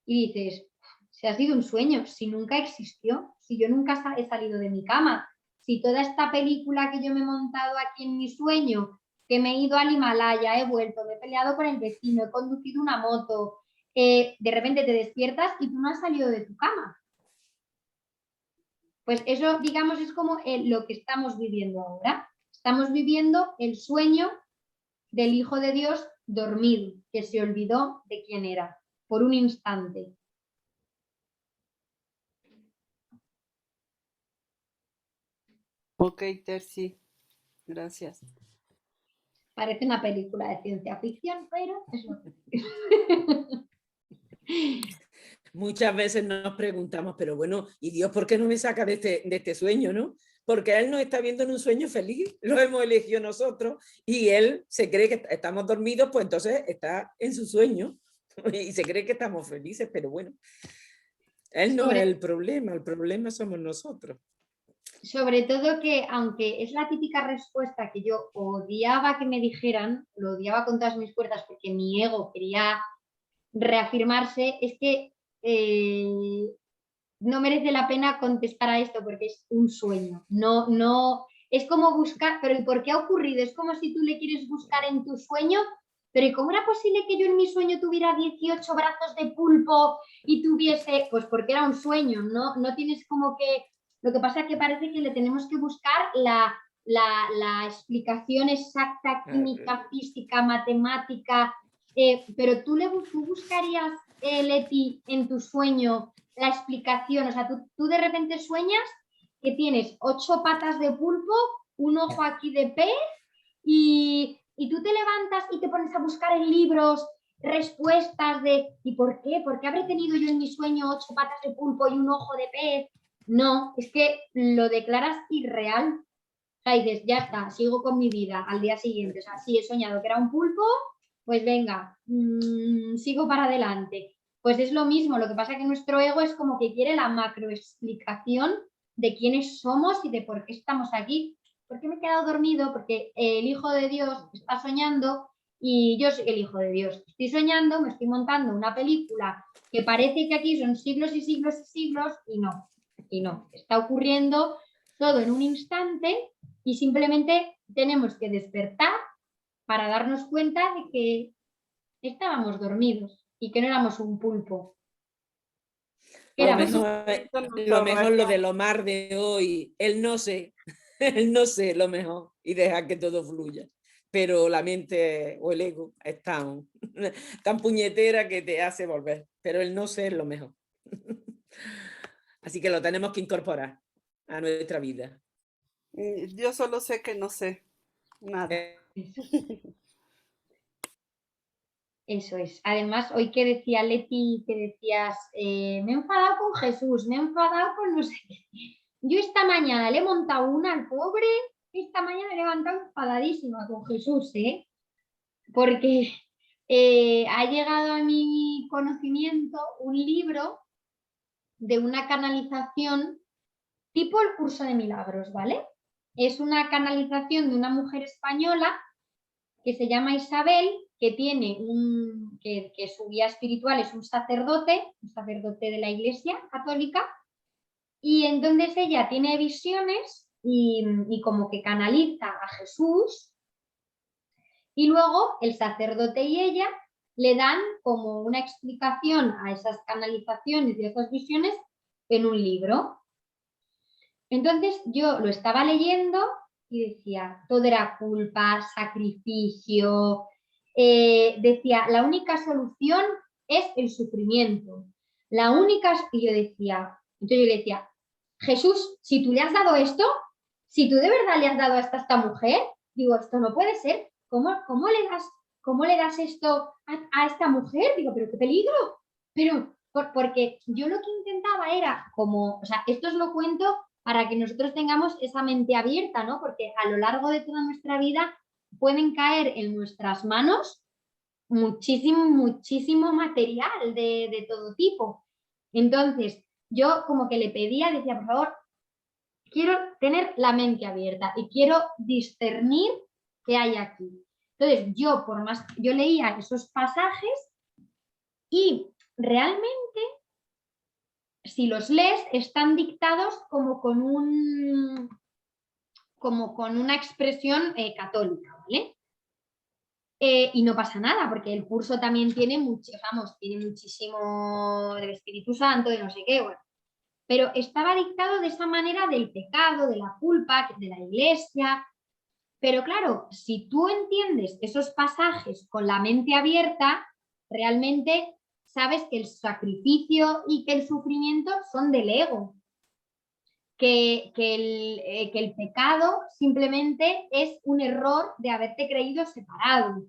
y dices, si ha sido un sueño, si nunca existió, si yo nunca he salido de mi cama, si toda esta película que yo me he montado aquí en mi sueño, que me he ido al Himalaya, he vuelto, me he peleado con el vecino, he conducido una moto, de repente te despiertas y tú no has salido de tu cama. Pues eso, digamos, es como lo que estamos viviendo ahora. Estamos viviendo el sueño del Hijo de Dios dormido, que se olvidó de quién era, por un instante. Ok, Terci. Gracias. Parece una película de ciencia ficción, pero es lo que... Muchas veces nos preguntamos, pero bueno, ¿y Dios por qué no me saca de este sueño, no? Porque Él nos está viendo en un sueño feliz, lo hemos elegido nosotros, y Él se cree que estamos dormidos, pues entonces está en su sueño, y se cree que estamos felices, pero bueno, Él no es el problema somos nosotros. Sobre todo que, aunque es la típica respuesta que yo odiaba que me dijeran, lo odiaba con todas mis fuerzas porque mi ego quería reafirmarse, es que no merece la pena contestar a esto porque es un sueño. No, es como buscar, pero ¿y por qué ha ocurrido? Es como si tú le quieres buscar en tu sueño, pero ¿y cómo era posible que yo en mi sueño tuviera 18 brazos de pulpo y tuviese? Pues porque era un sueño, no tienes como que... Lo que pasa es que parece que le tenemos que buscar la explicación exacta, química, física, matemática, pero tú buscarías, Leti, en tu sueño la explicación, o sea, tú de repente sueñas que tienes 8 patas de pulpo, un ojo aquí de pez y tú te levantas y te pones a buscar en libros respuestas de ¿y por qué? ¿Por qué habré tenido yo en mi sueño 8 patas de pulpo y un ojo de pez? No, es que lo declaras irreal. O sea, dices, ya está, sigo con mi vida al día siguiente. O sea, sí, he soñado que era un pulpo, pues venga, sigo para adelante. Pues es lo mismo, lo que pasa es que nuestro ego es como que quiere la macroexplicación de quiénes somos y de por qué estamos aquí. ¿Por qué me he quedado dormido? Porque el Hijo de Dios está soñando y yo soy el Hijo de Dios. Estoy soñando, me estoy montando una película que parece que aquí son siglos y siglos y siglos y no. Está ocurriendo todo en un instante y simplemente tenemos que despertar para darnos cuenta de que estábamos dormidos y que no éramos un pulpo. Lo mejor lo del Omar de hoy, él no sé lo mejor y deja que todo fluya. Pero la mente o el ego es tan puñetera que te hace volver. Pero el no sé es lo mejor. Así que lo tenemos que incorporar a nuestra vida. Yo solo sé que no sé nada. Eso es. Además, hoy que decía Leti, que decías, me he enfadado con Jesús, me he enfadado con no sé qué. Yo esta mañana le he montado una al pobre, esta mañana le he levantado enfadadísima con Jesús, porque ha llegado a mi conocimiento un libro de una canalización tipo el curso de milagros, ¿vale? Es una canalización de una mujer española que se llama Isabel, que tiene que su guía espiritual es un sacerdote de la Iglesia Católica, y entonces ella tiene visiones y como que canaliza a Jesús, y luego el sacerdote y ella le dan como una explicación a esas canalizaciones y a esas visiones en un libro. Entonces yo lo estaba leyendo y decía, todo era culpa, sacrificio, decía, la única solución es el sufrimiento. La única, y yo decía, entonces yo le decía, Jesús, si tú le has dado esto, si tú de verdad le has dado esto a esta mujer, digo, esto no puede ser, ¿cómo le das esto a esta mujer? Digo, pero qué peligro, pero porque yo lo que intentaba era como, o sea, esto os lo cuento para que nosotros tengamos esa mente abierta, ¿no? Porque a lo largo de toda nuestra vida pueden caer en nuestras manos muchísimo material de todo tipo. Entonces, yo como que le pedía, decía, por favor, quiero tener la mente abierta y quiero discernir qué hay aquí. Entonces, yo leía esos pasajes y realmente, si los lees, están dictados como con una expresión católica, ¿vale? Y no pasa nada, porque el curso también tiene muchísimo del Espíritu Santo, de no sé qué, bueno. Pero estaba dictado de esa manera del pecado, de la culpa, de la Iglesia. Pero claro, si tú entiendes esos pasajes con la mente abierta, realmente sabes que el sacrificio y que el sufrimiento son del ego. Que el pecado simplemente es un error de haberte creído separado.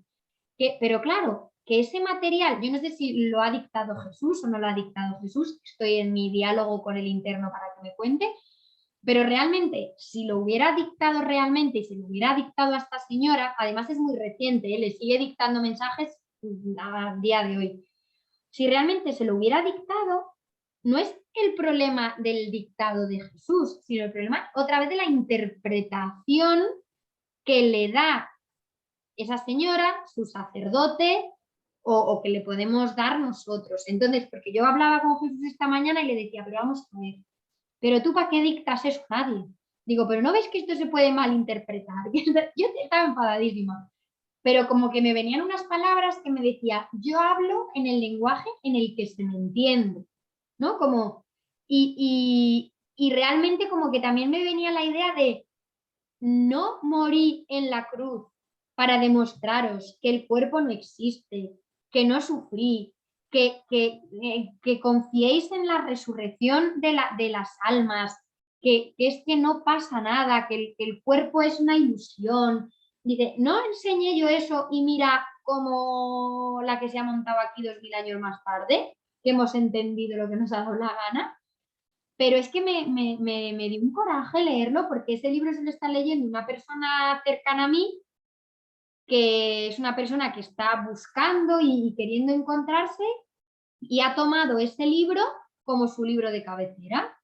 Pero claro, que ese material, yo no sé si lo ha dictado Jesús o no lo ha dictado Jesús, estoy en mi diálogo con el interno para que me cuente, pero realmente, si lo hubiera dictado realmente y si lo hubiera dictado a esta señora, además es muy reciente, le sigue dictando mensajes a día de hoy. Si realmente se lo hubiera dictado, no es el problema del dictado de Jesús, sino el problema otra vez de la interpretación que le da esa señora, su sacerdote, o que le podemos dar nosotros. Entonces, porque yo hablaba con Jesús esta mañana y le decía, pero vamos a ver, ¿pero tú para qué dictas eso a nadie? Digo, pero ¿no ves que esto se puede malinterpretar? Yo estaba enfadadísima, pero como que me venían unas palabras que me decía, yo hablo en el lenguaje en el que se me entiende, ¿no? Como, y realmente como que también me venía la idea de, no morí en la cruz para demostraros que el cuerpo no existe, que no sufrí, que confiéis en la resurrección de las almas, que es que no pasa nada, que el cuerpo es una ilusión. Dice, no enseñé yo eso y mira como la que se ha montado aquí 2000 años más tarde, que hemos entendido lo que nos ha dado la gana. Pero es que me dio un coraje leerlo porque ese libro se lo está leyendo una persona cercana a mí, que es una persona que está buscando y queriendo encontrarse, y ha tomado ese libro como su libro de cabecera.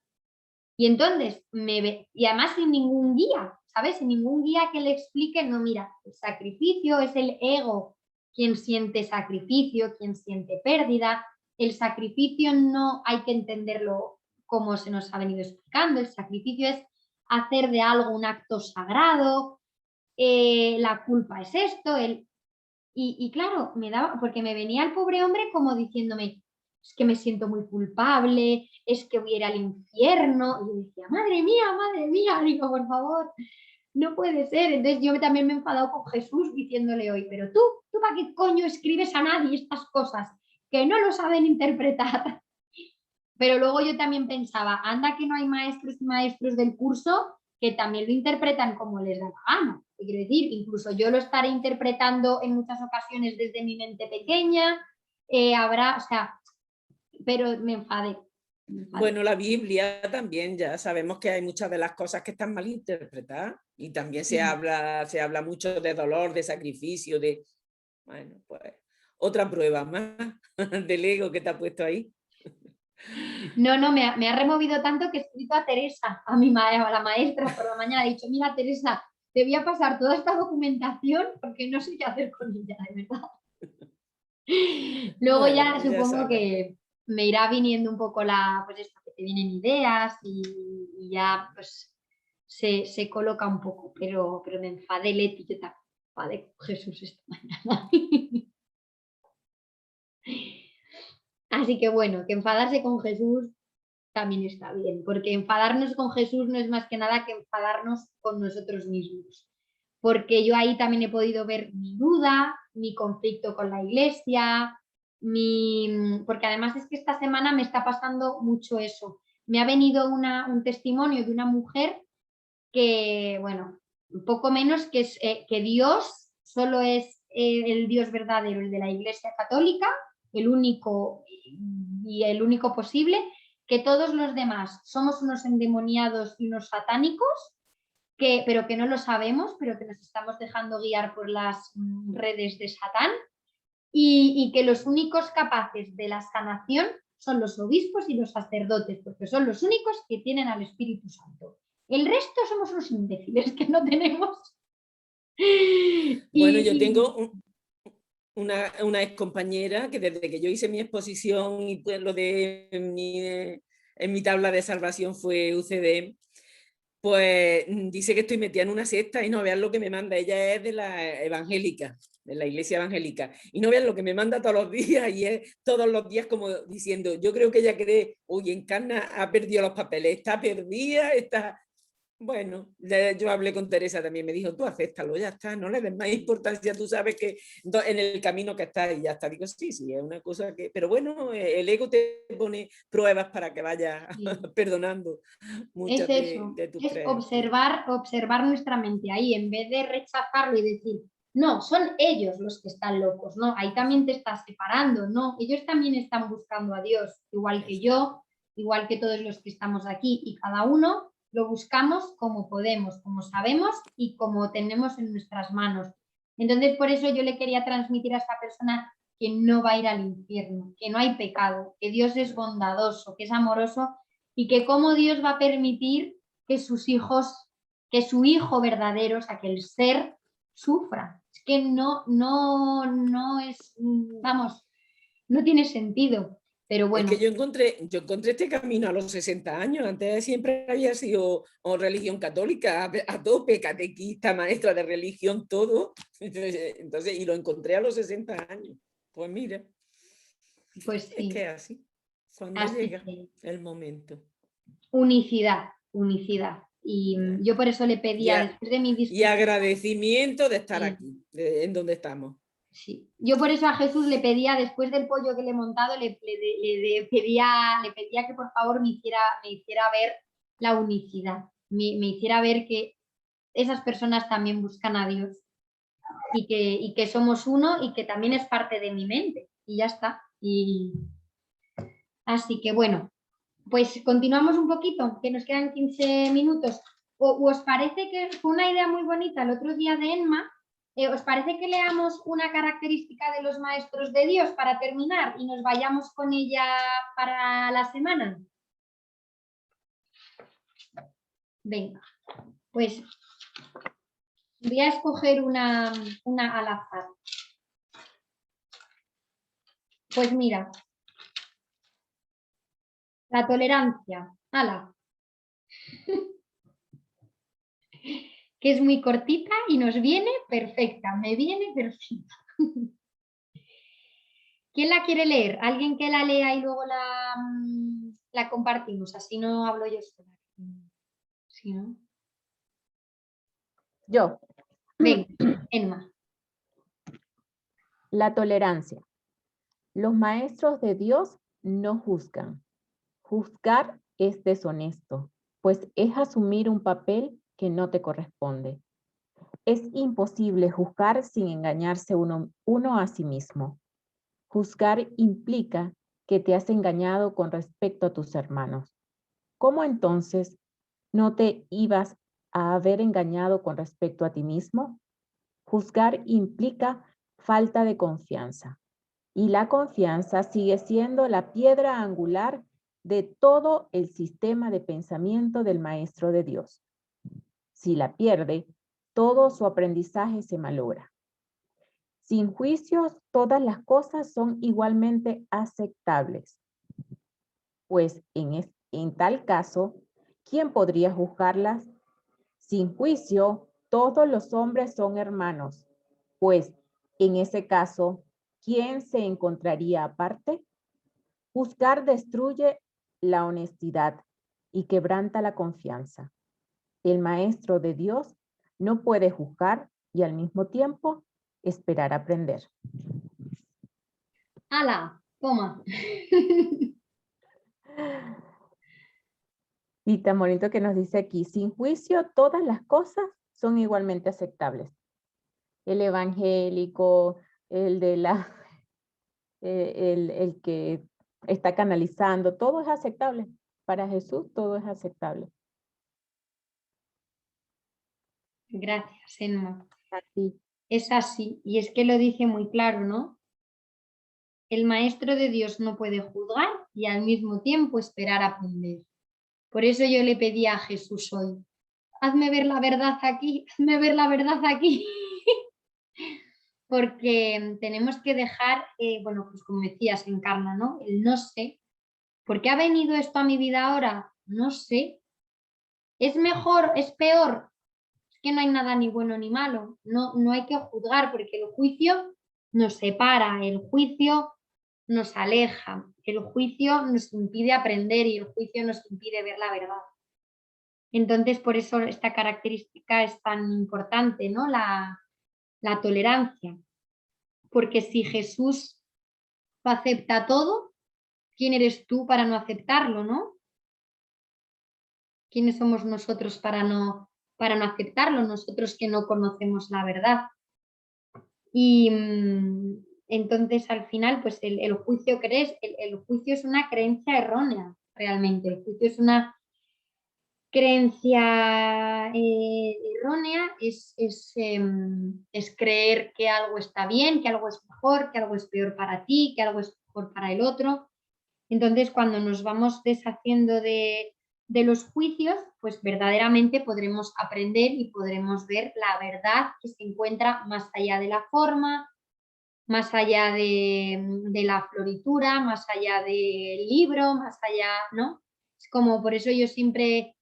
Y entonces, y además sin ningún guía, ¿sabes? Sin ningún guía que le explique, no, mira, el sacrificio es el ego quien siente sacrificio, quien siente pérdida. El sacrificio no hay que entenderlo como se nos ha venido explicando. El sacrificio es hacer de algo un acto sagrado, la culpa es esto, y claro, me daba, porque me venía el pobre hombre como diciéndome, es que me siento muy culpable, es que voy a ir al infierno. Y yo decía, madre mía, digo, por favor, no puede ser. Entonces yo también me he enfadado con Jesús diciéndole hoy, pero tú para qué coño escribes a nadie estas cosas que no lo saben interpretar. Pero luego yo también pensaba, anda que no hay maestros y maestros del curso que también lo interpretan como les da la gana. Quiero decir, incluso yo lo estaré interpretando en muchas ocasiones desde mi mente pequeña, habrá, o sea, pero me enfadé. Bueno, la Biblia también, ya sabemos que hay muchas de las cosas que están mal interpretadas y también se habla mucho de dolor, de sacrificio, de... Bueno, pues otra prueba más del ego que te ha puesto ahí. No, me ha removido tanto que he escrito a Teresa, a la maestra, por la mañana. He dicho, mira, Teresa, te voy a pasar toda esta documentación porque no sé qué hacer con ella, de verdad. Luego Bueno, ya pues ya supongo sabes. que me irá viniendo un poco pues esto, que te vienen ideas y ya pues se coloca un poco, pero me enfadé, Leti, yo también me enfadé con Jesús esta mañana. Así que bueno, que enfadarse con Jesús también está bien, porque enfadarnos con Jesús no es más que nada que enfadarnos con nosotros mismos, porque yo ahí también he podido ver mi duda, mi conflicto con la iglesia, porque además es que esta semana me está pasando mucho eso. Me ha venido un testimonio de una mujer que, bueno, un poco menos que Dios solo es el Dios verdadero, el de la Iglesia Católica, el único y el único posible, que todos los demás somos unos endemoniados y unos satánicos, pero que no lo sabemos, pero que nos estamos dejando guiar por las redes de Satán, y que los únicos capaces de la sanación son los obispos y los sacerdotes, porque son los únicos que tienen al Espíritu Santo. El resto somos unos imbéciles que no tenemos. Bueno, yo tengo una ex compañera que desde que yo hice mi exposición y pues lo de en mi tabla de salvación fue UCD, pues dice que estoy metida en una secta y no vean lo que me manda. Ella es de la evangélica, de la iglesia evangélica, y no vean lo que me manda todos los días, y es todos los días como diciendo, yo creo que ella cree, oye, Encarna ha perdido los papeles, está perdida, está... Bueno, yo hablé con Teresa también, me dijo, tú acéptalo, ya está, no le des más importancia, tú sabes que en el camino que estás y ya está. Digo, sí, es una cosa que... Pero bueno, el ego te pone pruebas para que vayas Sí. perdonando Es muchas eso, de tus es creencias. observar nuestra mente ahí, en vez de rechazarlo y decir, no, son ellos los que están locos, no, ahí también te estás separando, no, ellos también están buscando a Dios, igual que yo, igual que todos los que estamos aquí, y cada uno lo buscamos como podemos, como sabemos y como tenemos en nuestras manos. Entonces, por eso yo le quería transmitir a esta persona que no va a ir al infierno, que no hay pecado, que Dios es bondadoso, que es amoroso, y que cómo Dios va a permitir que sus hijos, que su hijo verdadero, o sea, que el ser sufra. Es que no es, vamos, no tiene sentido. Pero Es que bueno, yo encontré este camino a los 60 años. Antes siempre había sido religión católica, a tope, catequista, maestra de religión, todo. Entonces, y lo encontré a los 60 años. Pues mira, pues es que sí. es así, cuando Así llega que el momento. unicidad, unicidad. Y yo por eso le pedía, Ya. después de mi Y discusión, agradecimiento de estar Sí. aquí, en donde estamos. sí. Yo por eso a Jesús le pedía, después del pollo que le he montado, le pedía que por favor me hiciera ver la unicidad, me hiciera ver que esas personas también buscan a Dios y que somos uno y que también es parte de mi mente. Y ya está. Así que bueno, pues continuamos un poquito, que nos quedan 15 minutos. ¿Os parece que fue una idea muy bonita el otro día de Emma? ¿Os parece que leamos una característica de los maestros de Dios para terminar y nos vayamos con ella para la semana? Venga, pues voy a escoger una al azar. Pues mira, la tolerancia. ¡Hala! Que es muy cortita y nos viene perfecta, me viene perfecta. ¿Quién la quiere leer? ¿Alguien que la lea y luego la compartimos? Así no hablo yo sola. ¿Sí, no? Yo, Venga, Emma. la tolerancia. Los maestros de Dios no juzgan. Juzgar es deshonesto, pues es asumir un papel que no te corresponde. Es imposible juzgar sin engañarse uno a sí mismo. Juzgar implica que te has engañado con respecto a tus hermanos. ¿Cómo entonces no te ibas a haber engañado con respecto a ti mismo? Juzgar implica falta de confianza. Y la confianza sigue siendo la piedra angular de todo el sistema de pensamiento del Maestro de Dios. Si la pierde, todo su aprendizaje se malogra. Sin juicios, todas las cosas son igualmente aceptables. Pues en tal caso, ¿quién podría juzgarlas? Sin juicio, todos los hombres son hermanos. Pues en ese caso, ¿quién se encontraría aparte? Juzgar destruye la honestidad y quebranta la confianza. El maestro de Dios no puede juzgar y al mismo tiempo esperar aprender. ¡Hala! Toma. Y tan bonito que nos dice aquí, sin juicio todas las cosas son igualmente aceptables. El evangélico, el de el que está canalizando, todo es aceptable. Para Jesús todo es aceptable. Gracias, Emma. Así. Es así, y es que lo dice muy claro, ¿no? El maestro de Dios no puede juzgar y al mismo tiempo esperar aprender. Por eso yo le pedí a Jesús hoy, hazme ver la verdad aquí, hazme ver la verdad aquí. Porque tenemos que dejar, bueno, pues como decías, encarna, ¿no? El no sé. ¿Por qué ha venido esto a mi vida ahora? No sé. ¿Es mejor? ¿Es peor? Es que no hay nada ni bueno ni malo. No hay que juzgar porque el juicio nos separa, el juicio nos aleja, el juicio nos impide aprender y el juicio nos impide ver la verdad. Entonces, por eso esta característica es tan importante, ¿no? La tolerancia. Porque si Jesús acepta todo, ¿quién eres tú para no aceptarlo, no? ¿Quiénes somos nosotros para no aceptarlo? Nosotros que no conocemos la verdad. Y entonces al final, pues el juicio el juicio es una creencia errónea, realmente. El juicio es una creencia errónea, es creer que algo está bien, que algo es mejor, que algo es peor para ti, que algo es mejor para el otro. Entonces, cuando nos vamos deshaciendo de los juicios, pues verdaderamente podremos aprender y podremos ver la verdad que se encuentra más allá de la forma, más allá de la floritura, más allá del libro, más allá, ¿no? Es como, por eso yo siempre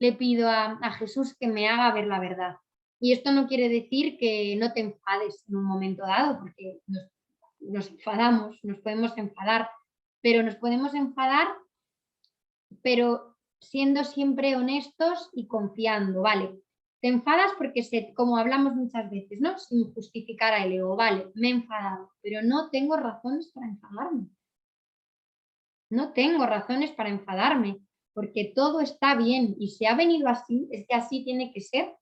le pido a Jesús que me haga ver la verdad. Y esto no quiere decir que no te enfades en un momento dado, porque nos enfadamos, nos podemos enfadar, pero nos podemos enfadar, pero siendo siempre honestos y confiando, ¿vale? Te enfadas porque, como hablamos muchas veces, ¿no? Sin justificar al ego, vale, me he enfadado, pero no tengo razones para enfadarme. No tengo razones para enfadarme, porque todo está bien y si ha venido así, es que así tiene que ser.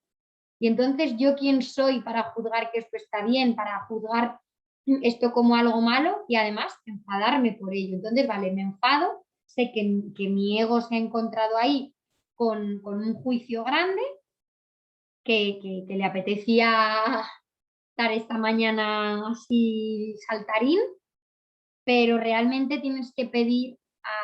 Y entonces, ¿yo quién soy para juzgar que esto está bien, para juzgar esto como algo malo y además enfadarme por ello? Entonces, vale, me enfado, sé que mi ego se ha encontrado ahí con un juicio grande, que le apetecía estar esta mañana así saltarín, pero realmente tienes que pedir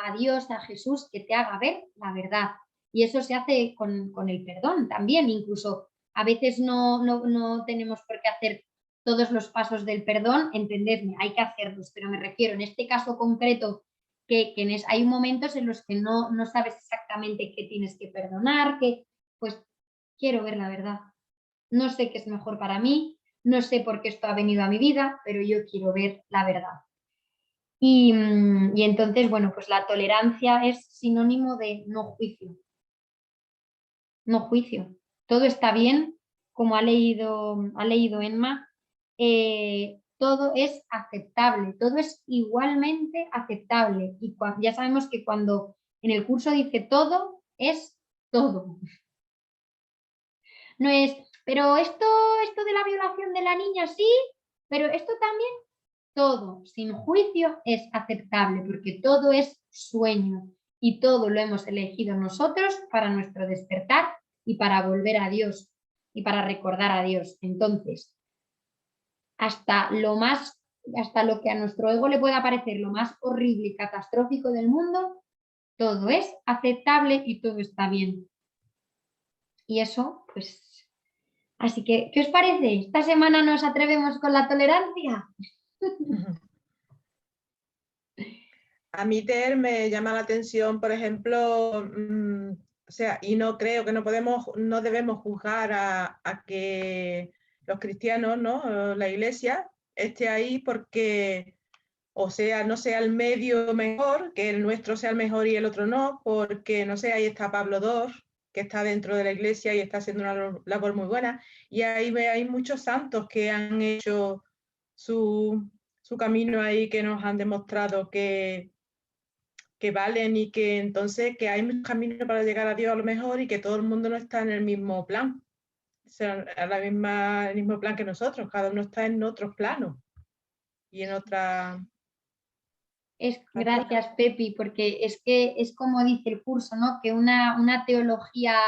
a Dios, a Jesús, que te haga ver la verdad. Y eso se hace con el perdón también, incluso a veces no tenemos por qué hacer todos los pasos del perdón, entendedme, hay que hacerlos, pero me refiero en este caso concreto que hay momentos en los que no sabes exactamente qué tienes que perdonar, que pues quiero ver la verdad. No sé qué es mejor para mí, no sé por qué esto ha venido a mi vida, pero yo quiero ver la verdad. Y entonces, bueno, pues la tolerancia es sinónimo de no juicio. No juicio. Todo está bien, como ha leído Emma, todo es aceptable, todo es igualmente aceptable. Y ya sabemos que cuando en el curso dice todo, es todo. No es, pero esto de la violación de la niña sí, pero esto también, todo sin juicio es aceptable, porque todo es sueño y todo lo hemos elegido nosotros para nuestro despertar y para volver a Dios y para recordar a Dios. Entonces, hasta lo que a nuestro ego le pueda parecer lo más horrible y catastrófico del mundo, todo es aceptable y todo está bien. Y eso, pues, así que, ¿qué os parece? ¿Esta semana nos atrevemos con la tolerancia? A mí, Ter, me llama la atención, por ejemplo, o sea, y no creo que no debemos juzgar a que los cristianos, ¿no? La Iglesia esté ahí porque, o sea, no sea el medio mejor, que el nuestro sea el mejor y el otro no, porque, no sé, ahí está Pablo II, que está dentro de la Iglesia y está haciendo una labor muy buena, y ahí hay muchos santos que han hecho su camino ahí, que nos han demostrado que valen y que entonces que hay muchos caminos para llegar a Dios a lo mejor y que todo el mundo no está en el mismo plan, o sea, el mismo plan que nosotros, cada uno está en otros planos y en otra... Gracias, Pepi, porque es que es como dice el curso, ¿no? Que una teología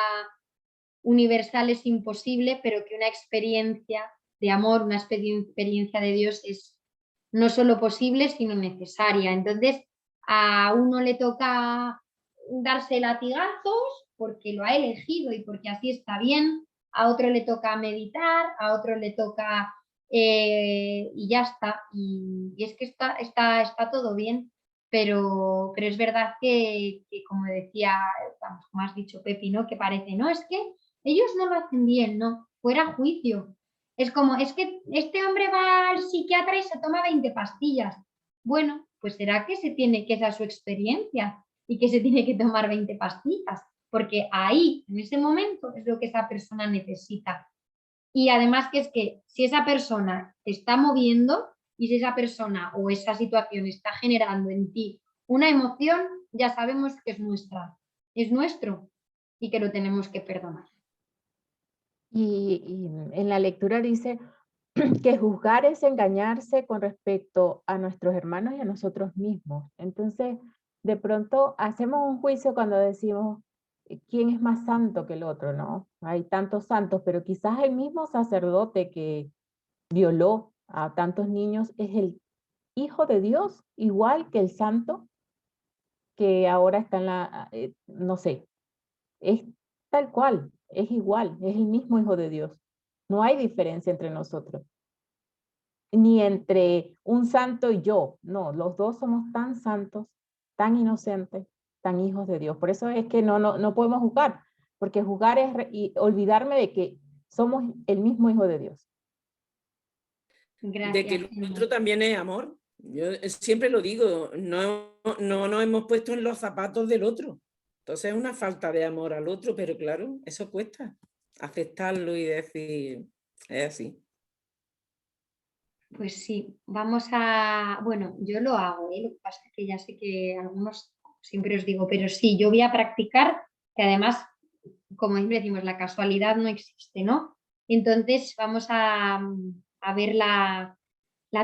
universal es imposible, pero que una experiencia de amor, una experiencia de Dios es no solo posible, sino necesaria. Entonces, a uno le toca darse latigazos porque lo ha elegido y porque así está bien, a otro le toca meditar, a otro le toca y ya está. Y es que está todo bien, pero es verdad que como decía, como has dicho Pepi, ¿no? Que parece, no, es que ellos no lo hacen bien, no, fuera juicio. Es como, es que este hombre va al psiquiatra y se toma 20 pastillas. Bueno, pues será que esa es su experiencia y que se tiene que tomar 20 pastillas, porque ahí, en ese momento, es lo que esa persona necesita. Y además que es que si esa persona te está moviendo y si esa persona o esa situación está generando en ti una emoción, ya sabemos que es nuestra, es nuestro y que lo tenemos que perdonar. Y en la lectura dice que juzgar es engañarse con respecto a nuestros hermanos y a nosotros mismos. Entonces, de pronto hacemos un juicio cuando decimos quién es más santo que el otro, ¿no? Hay tantos santos, pero quizás el mismo sacerdote que violó a tantos niños es el hijo de Dios, igual que el santo que ahora está en la, no sé, es tal cual, es igual, es el mismo hijo de Dios. No hay diferencia entre nosotros, ni entre un santo y yo. No, los dos somos tan santos, tan inocentes, tan hijos de Dios. Por eso es que no podemos juzgar, porque juzgar es olvidarme de que somos el mismo hijo de Dios. Gracias. De que el otro también es amor. Yo siempre lo digo, no nos hemos puesto en los zapatos del otro. Entonces es una falta de amor al otro, pero claro, eso cuesta, aceptarlo y decir, es así. Pues sí, vamos a, bueno, yo lo hago, lo que pasa es que ya sé que algunos siempre os digo, pero sí, yo voy a practicar, que además, como siempre decimos, la casualidad no existe, ¿no? Entonces vamos a ver la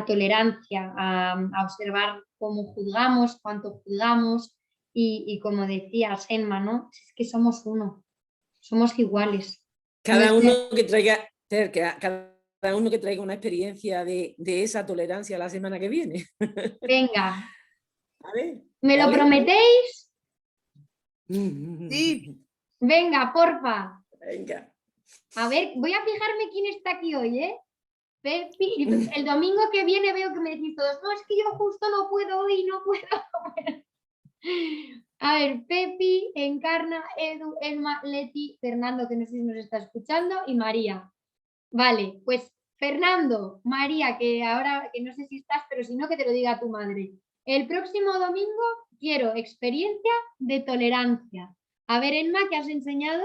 tolerancia, a observar cómo juzgamos, cuánto juzgamos y como decía Senma, ¿no? Es que somos uno, somos iguales. Cada uno que traiga, cada uno que traiga una experiencia de esa tolerancia la semana que viene. Venga, A ver, ¿me lo ¿vale? prometéis? Sí. Venga, porfa. Venga. A ver, voy a fijarme quién está aquí hoy, ¿eh? Pepi, el domingo que viene veo que me decís todos, no, es que yo justo no puedo hoy, no puedo. A ver, Pepi, Encarna, Edu, Elma, Leti, Fernando, que no sé si nos está escuchando, y María. Vale, pues Fernando, María, que ahora, que no sé si estás, pero si no, que te lo diga tu madre. El próximo domingo quiero experiencia de tolerancia. A ver, Elma, ¿qué has enseñado?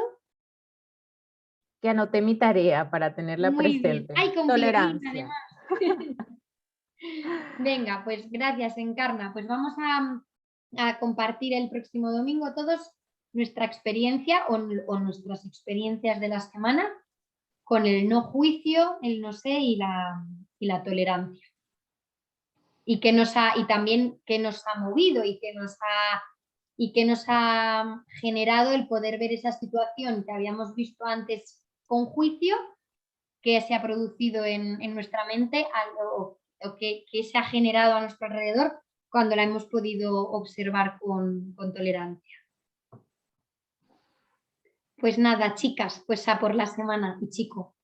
Que anoté mi tarea para tenerla Muy bien. presente. Ay, con piolín, Tolerancia. además. Venga, pues gracias, Encarna. Pues vamos a compartir el próximo domingo todos nuestra experiencia o nuestras experiencias de la semana con el no juicio, el no sé y la tolerancia. Y también qué nos ha movido y qué nos ha generado el poder ver esa situación que habíamos visto antes con juicio, que se ha producido en nuestra mente o que se ha generado a nuestro alrededor cuando la hemos podido observar con tolerancia. Pues nada, chicas, pues a por la semana y chicos.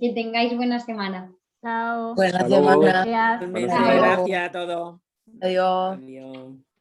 Que tengáis buena semana. Chao. Buena Hasta luego. semana. Gracias. Buena Chao. semana. Gracias a todos. Adiós. Adiós.